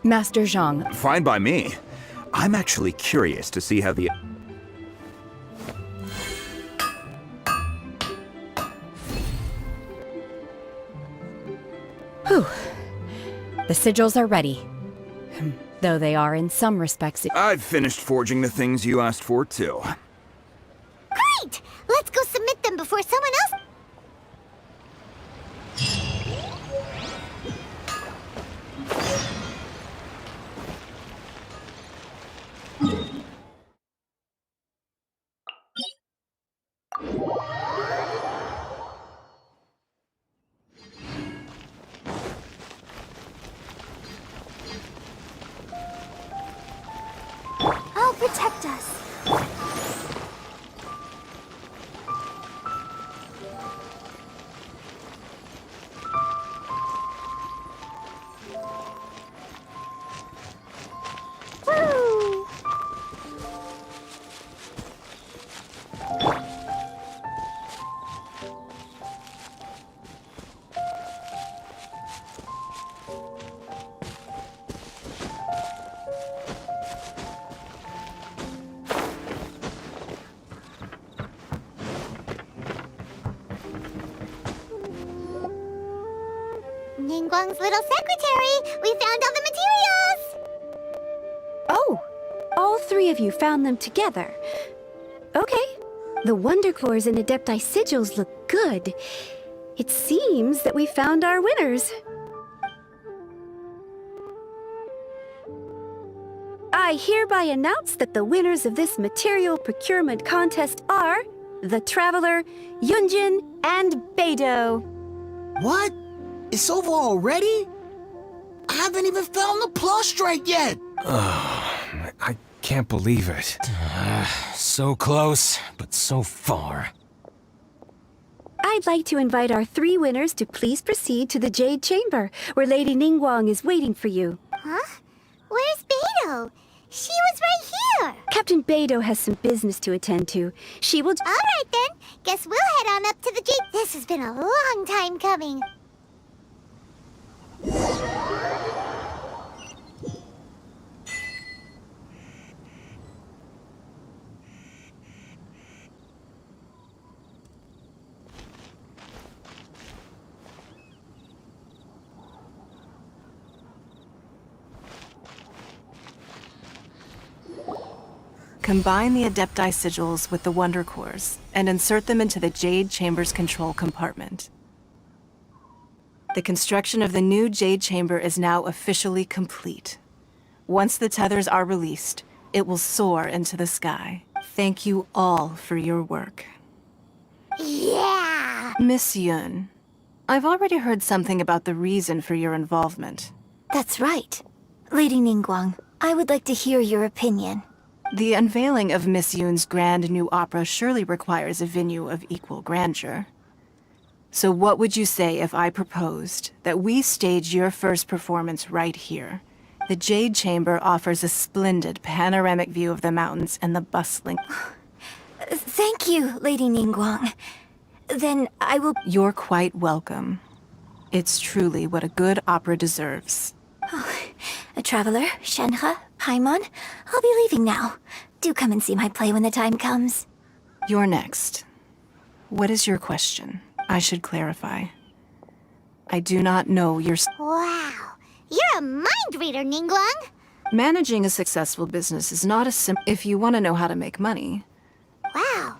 Master Zhang— Fine by me. I'm actually curious to see how the... Whew. The sigils are ready. Though they are in some respects— I've finished forging the things you asked for, too. Great! Let's go submit them before someone else... I'll protect us. Woo! Ningguang's little secretary! We found all the materials! Oh, all three of you found them together. Okay. The Wonder Cores and Adepti Sigils look good. It seems that we found our winners. I hereby announce that the winners of this material procurement contest are the Traveler, Yunjin, and Beidou. What? It's over already? I haven't even found the Plustrite yet! I can't believe it. So close, but so far. I'd like to invite our three winners to please proceed to the Jade Chamber, where Lady Ningguang is waiting for you. Huh? Where's Beidou? She was right here! Captain Beidou has some business to attend to. She will— Alright then, guess we'll head on up to the Jade— This has been a long time coming. Combine the Adepti sigils with the Wonder Cores and insert them into the Jade Chamber's control compartment. The construction of the new Jade Chamber is now officially complete. Once the tethers are released, it will soar into the sky. Thank you all for your work. Yeah! Miss Yun, I've already heard something about the reason for your involvement. That's right. Lady Ningguang, I would like to hear your opinion. The unveiling of Miss Yun's grand new opera surely requires a venue of equal grandeur. So what would you say if I proposed that we stage your first performance right here? The Jade Chamber offers a splendid panoramic view of the mountains and the bustling... Thank you, Lady Ningguang. Then I will... You're quite welcome. It's truly what a good opera deserves. A traveler, Shenhe, Paimon, I'll be leaving now. Do come and see my play when the time comes. You're next. What is your question? I should clarify. I do not know your... Wow, you're a mind reader, Ningguang. Managing a successful business is not as simple if you want to know how to make money. Wow.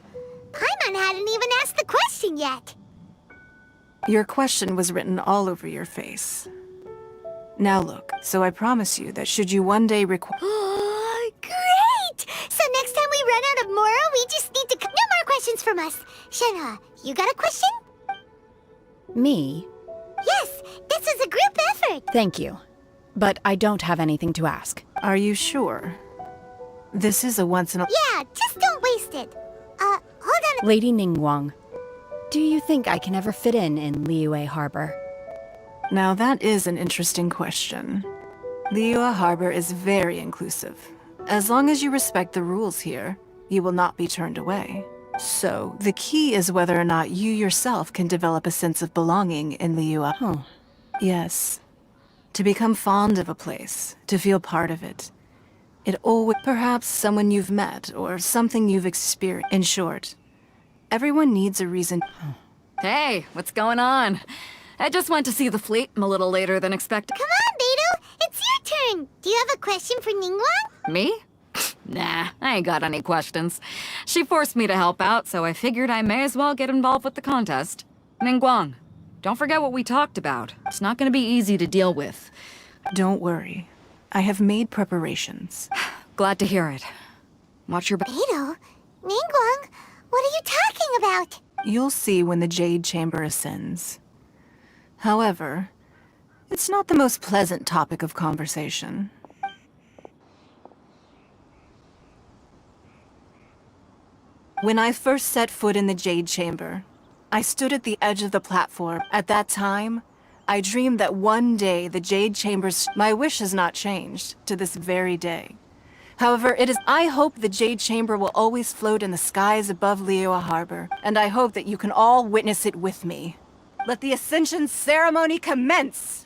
Paimon hadn't even asked the question yet. Your question was written all over your face. Now look, so I promise you that should you one day require... Oh, great! So next time we run out of Moro, we just need to... No more questions from us. Shenhe, you got a question? Me? Yes, this is a group effort. Thank you. But I don't have anything to ask. Are you sure? This is a once in a... Yeah, just don't waste it. Hold on. Lady Ningguang, do you think I can ever fit in Liyue Harbor? Now that is an interesting question. Liyue Harbor is very inclusive. As long as you respect the rules here, you will not be turned away. So, the key is whether or not you yourself can develop a sense of belonging in Liyue. Oh. Yes. To become fond of a place, to feel part of it. It always... Perhaps someone you've met, or something you've experienced. In short, everyone needs a reason... Hey, what's going on? I just went to see the fleet. I'm a little later than expected. Come on, Beidou! It's your turn! Do you have a question for Ningguang? Me? Nah, I ain't got any questions. She forced me to help out, so I figured I may as well get involved with the contest. Ningguang, don't forget what we talked about. It's not gonna be easy to deal with. Don't worry. I have made preparations. Glad to hear it. Watch your back. Beidou? Ningguang? What are you talking about? You'll see when the Jade Chamber ascends. However, it's not the most pleasant topic of conversation. When I first set foot in the Jade Chamber, I stood at the edge of the platform. At that time, I dreamed that one day the Jade Chamber's... My wish has not changed to this very day. However, I hope the Jade Chamber will always float in the skies above Liyue Harbor, and I hope that you can all witness it with me. Let the Ascension ceremony commence!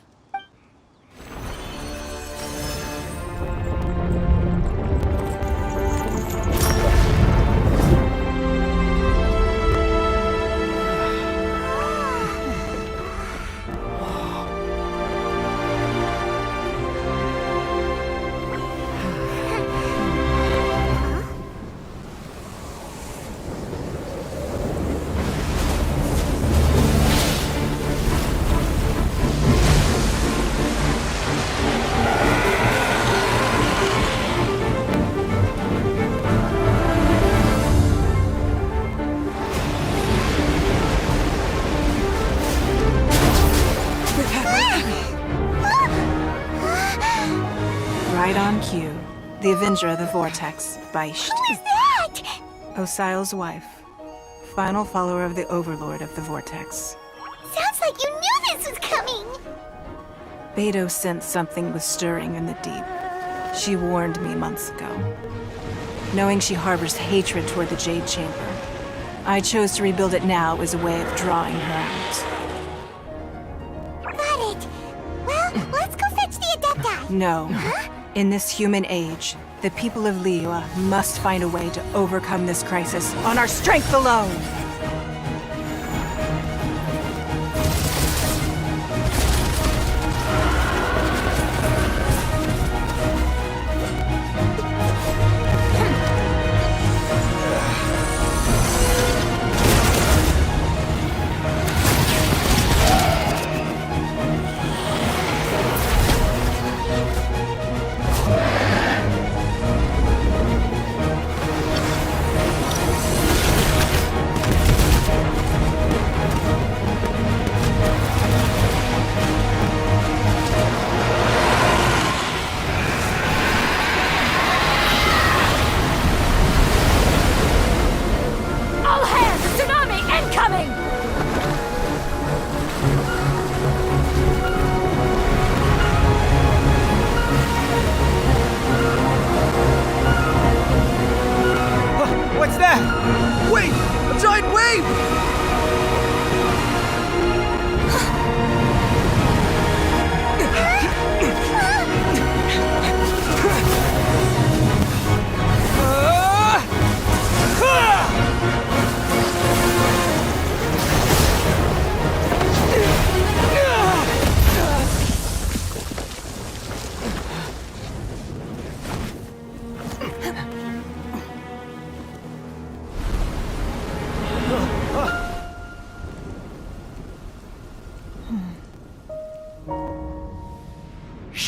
Right on cue. The Avenger of the Vortex, Biecht. Who is that? Osial's wife. Final follower of the Overlord of the Vortex. Sounds like you knew this was coming! Beidou sensed something was stirring in the deep. She warned me months ago. Knowing she harbors hatred toward the Jade Chamber, I chose to rebuild it now as a way of drawing her out. Got it. Well, let's go fetch the Adepti. No. Huh? In this human age, the people of Liyue must find a way to overcome this crisis on our strength alone!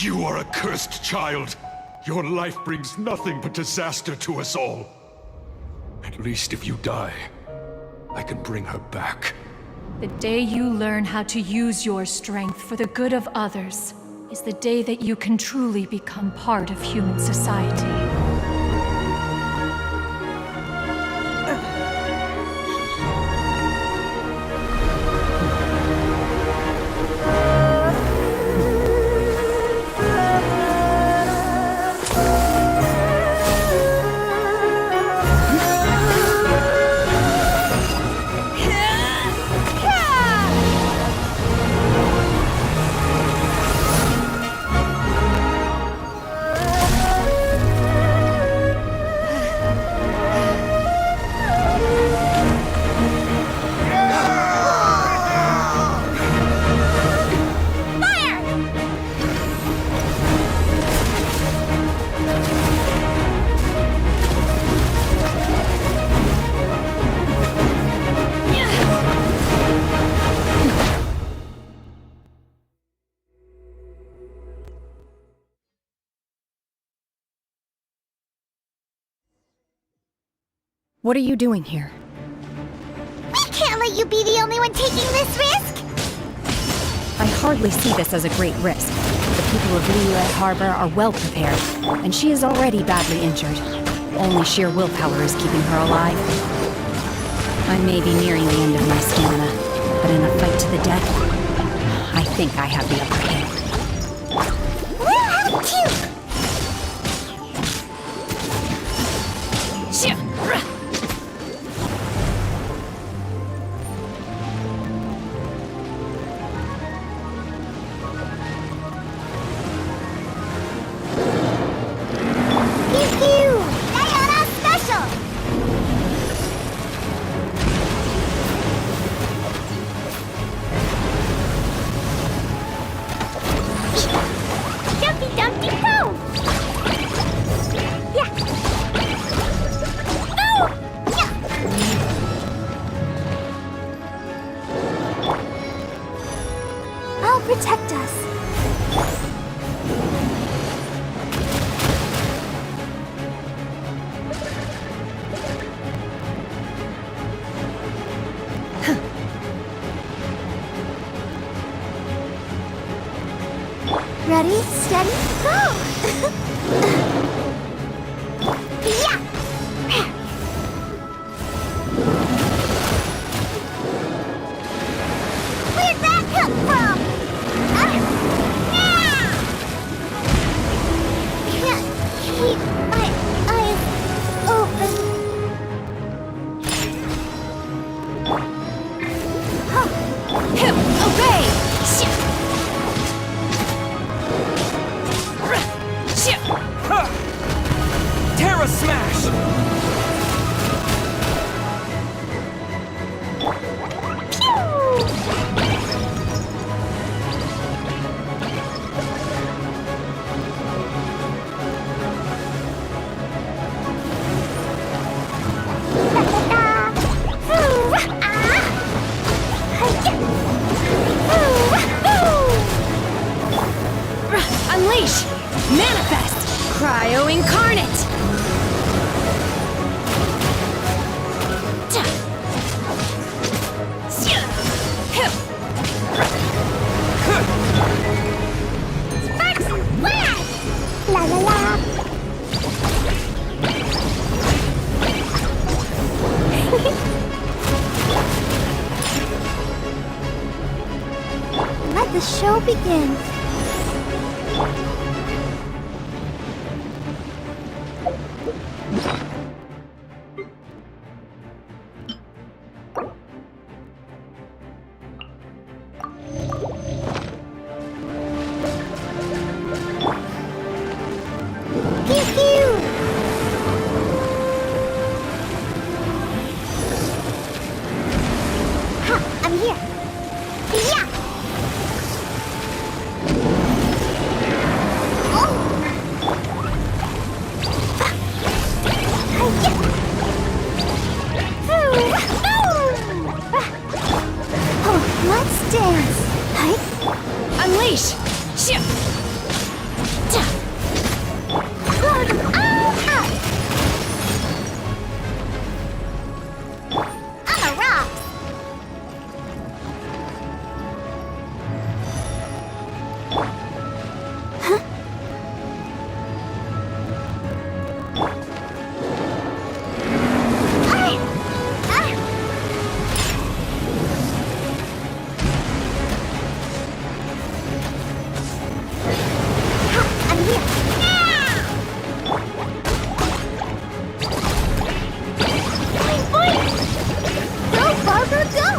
You are a cursed child. Your life brings nothing but disaster to us all. At least if you die, I can bring her back. The day you learn how to use your strength for the good of others is the day that you can truly become part of human society. What are you doing here? We can't let you be the only one taking this risk! I hardly see this as a great risk. The people of Liyue Harbor are well prepared, and she is already badly injured. Only sheer willpower is keeping her alive. I may be nearing the end of my stamina, but in a fight to the death, I think I have the upper hand. We'll help too! Protect us. Ready, steady, go! Yeah! Where'd that come from? Keep my eyes open. Obey! Terra Smash! Unleash! Manifest! Cryo Incarnate! Sparks and flash! La la la! Let the show begin. I'm here. Yeah! Go, Barber, go!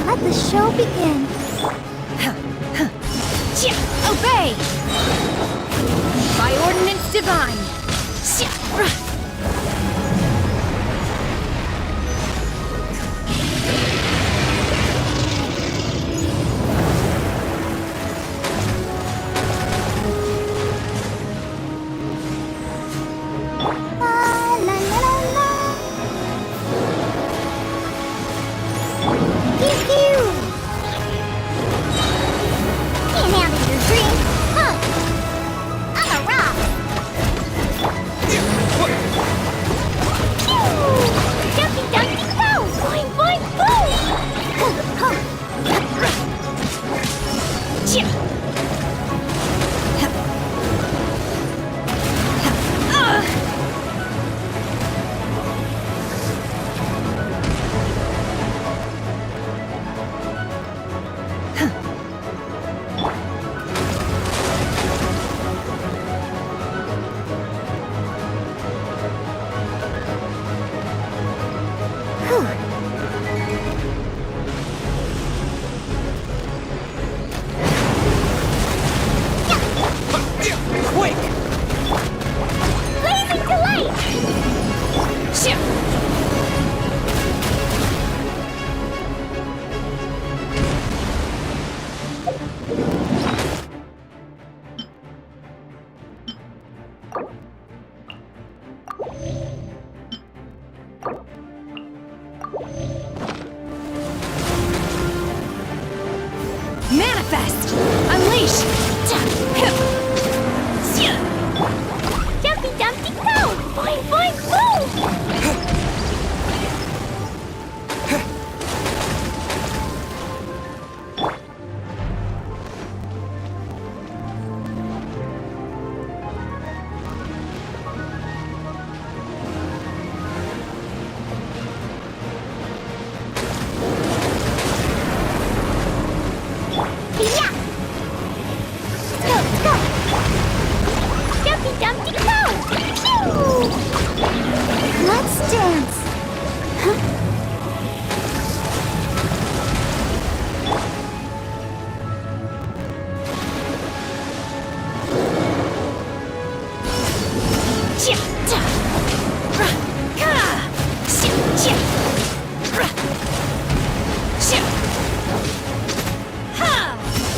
Let the show begin. Obey! By ordinance divine! Manifest! Unleash! Jumpy Dumpty Go! Boing, boing, boom! Let's dance!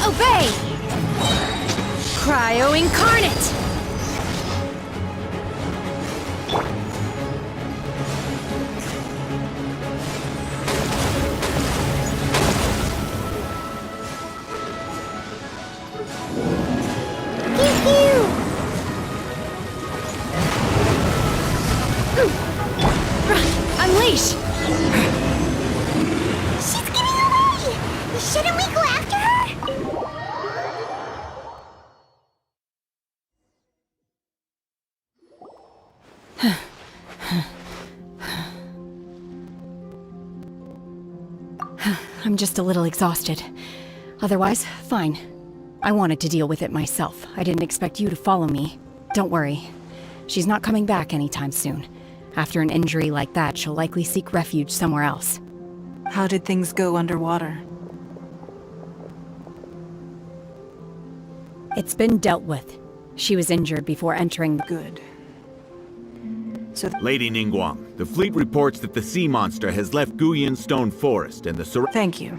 Obey! Cryo Incarnate! Unleash! She's getting away! Shouldn't we go after her? I'm just a little exhausted. Otherwise, fine. I wanted to deal with it myself. I didn't expect you to follow me. Don't worry. She's not coming back anytime soon. After an injury like that, she'll likely seek refuge somewhere else. How did things go underwater? It's been dealt with. She was injured before entering the... Good. Lady Ningguang, the fleet reports that the sea monster has left Guyan Stone Forest and the Thank you.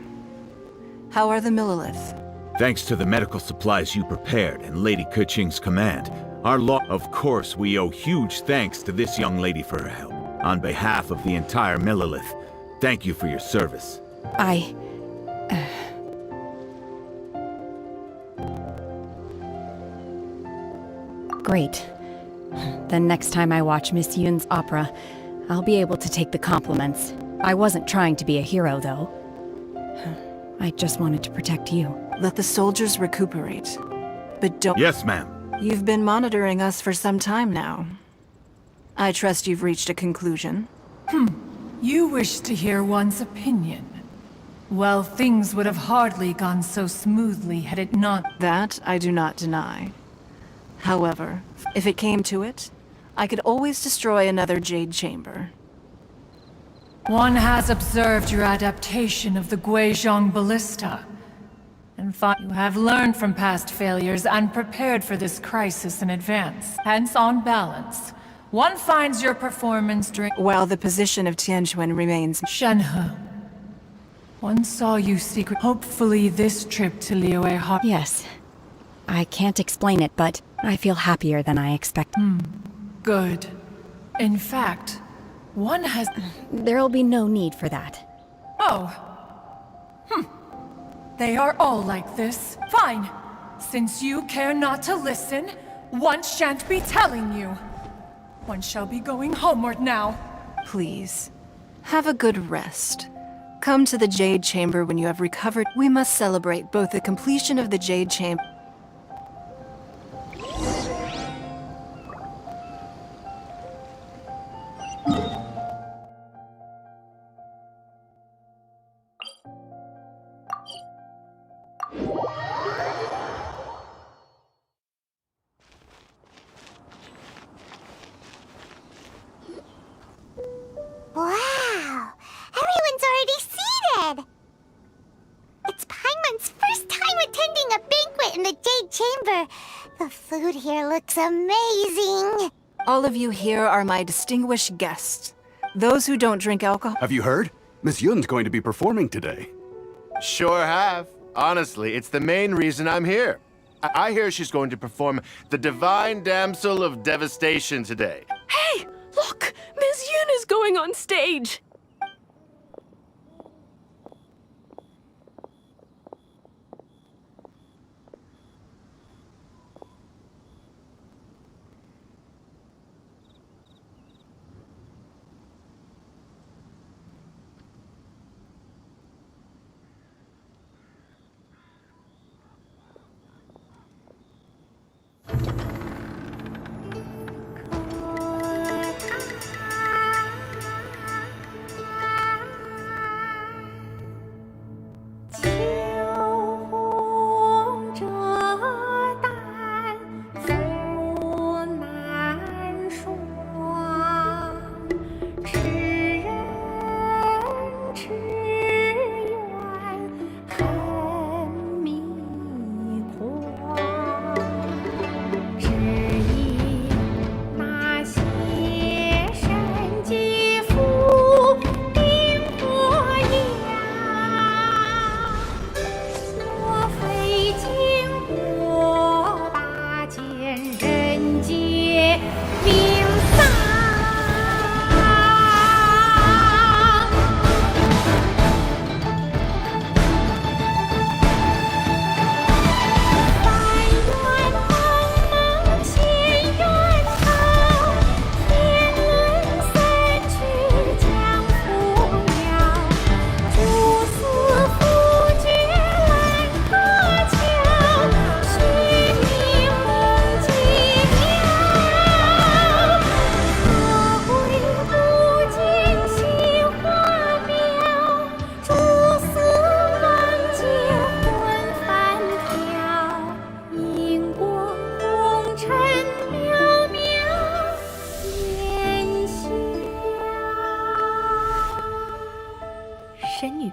How are the Millilith? Thanks to the medical supplies you prepared and Lady Keqing's command, Of course, we owe huge thanks to this young lady for her help. On behalf of the entire Millilith, thank you for your service. Great. Then next time I watch Miss Yun's opera, I'll be able to take the compliments. I wasn't trying to be a hero, though. I just wanted to protect you. Let the soldiers recuperate. But don't— Yes, ma'am. You've been monitoring us for some time now. I trust you've reached a conclusion. You wish to hear one's opinion. Well, things would have hardly gone so smoothly had it not— That I do not deny. However, if it came to it, I could always destroy another Jade Chamber. One has observed your adaptation of the Guizhong Ballista, and you have learned from past failures and prepared for this crisis in advance. Hence, on balance, one finds your performance during— While the position of Tianquan remains— Shenhe, one saw you secret— Hopefully this trip to Liyue— Yes. I can't explain it, but I feel happier than I expected. Good. In fact, one has— There'll be no need for that. Oh. They are all like this. Fine. Since you care not to listen, one shan't be telling you. One shall be going homeward now. Please, have a good rest. Come to the Jade Chamber when you have recovered. We must celebrate both the completion of the Jade Chamber— Wow! Everyone's already seated! It's Paimon's first time attending a banquet in the Jade Chamber. The food here looks amazing. All of you here are my distinguished guests. Those who don't drink alcohol— Have you heard? Miss Yun's going to be performing today. Sure have. Honestly, it's the main reason I'm here. I hear she's going to perform the Divine Damsel of Devastation today. Hey! Look! Miss Yun is going on stage!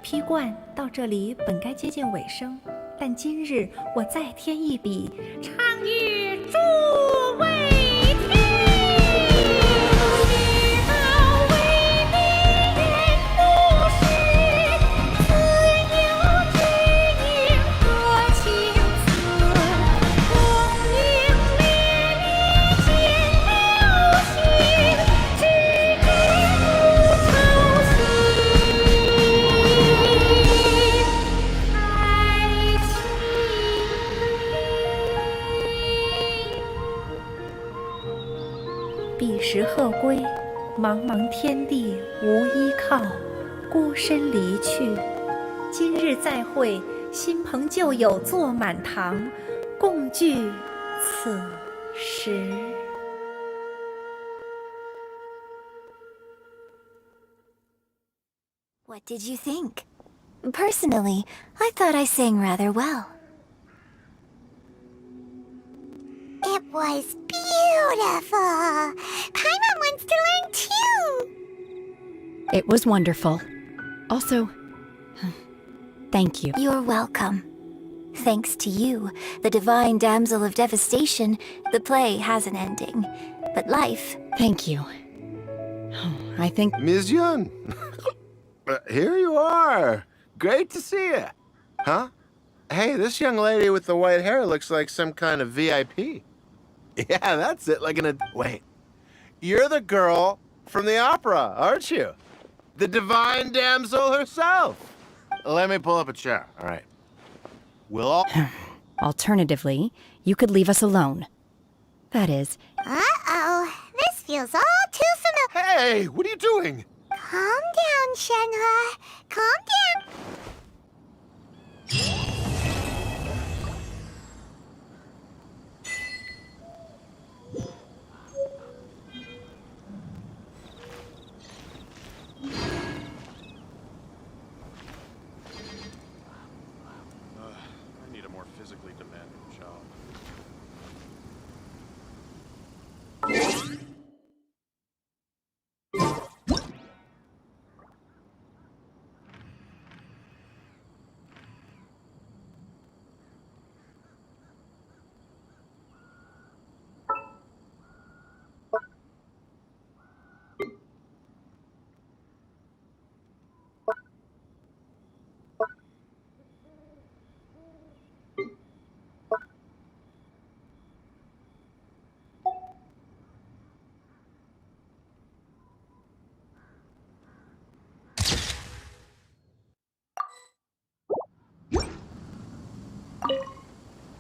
批冠到这里本该接近尾声，但今日我再添一笔，唱与诸位听。知道为你言不实，自有知音多情思。功名烈烈见流星，只知不愁心。彼时鹤归，茫茫天地无依靠，孤身离去。今日再会，新朋旧友坐满堂，共聚此时。What did you think? Personally, I thought I sang rather well. It was beautiful. Paimon wants to learn too. It was wonderful. Also, thank you. You're welcome. Thanks to you, the divine damsel of devastation, the play has an ending. But life... Thank you. I think... Ms. Yun! Here you are. Great to see you. Huh? Hey, this young lady with the white hair looks like some kind of VIP. Yeah, that's it, like Wait. You're the girl from the opera, aren't you? The divine damsel herself. Let me pull up a chair, all right. We'll all... Alternatively, you could leave us alone. That is... Uh-oh. This feels all too familiar. Hey, what are you doing? Calm down, Shenhe. Calm down. I need a more physically demanding job.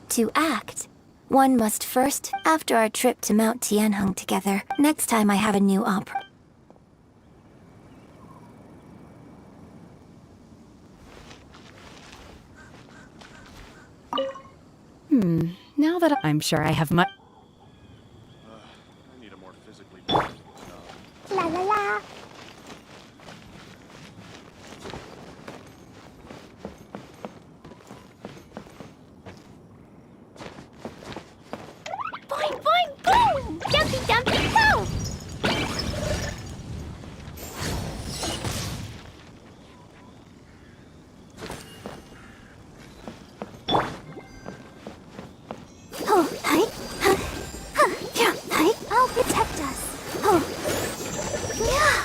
To act, one must first, after our trip to Mount Tianheng together, next time I have a new opera. Now that I'm sure I have much... I need a more physically demanding job. La la la. Boing, boing, boom! Dumpy, dumpy, boom! Oh, hi. Yeah, hi. I'll protect us. Oh. Yeah.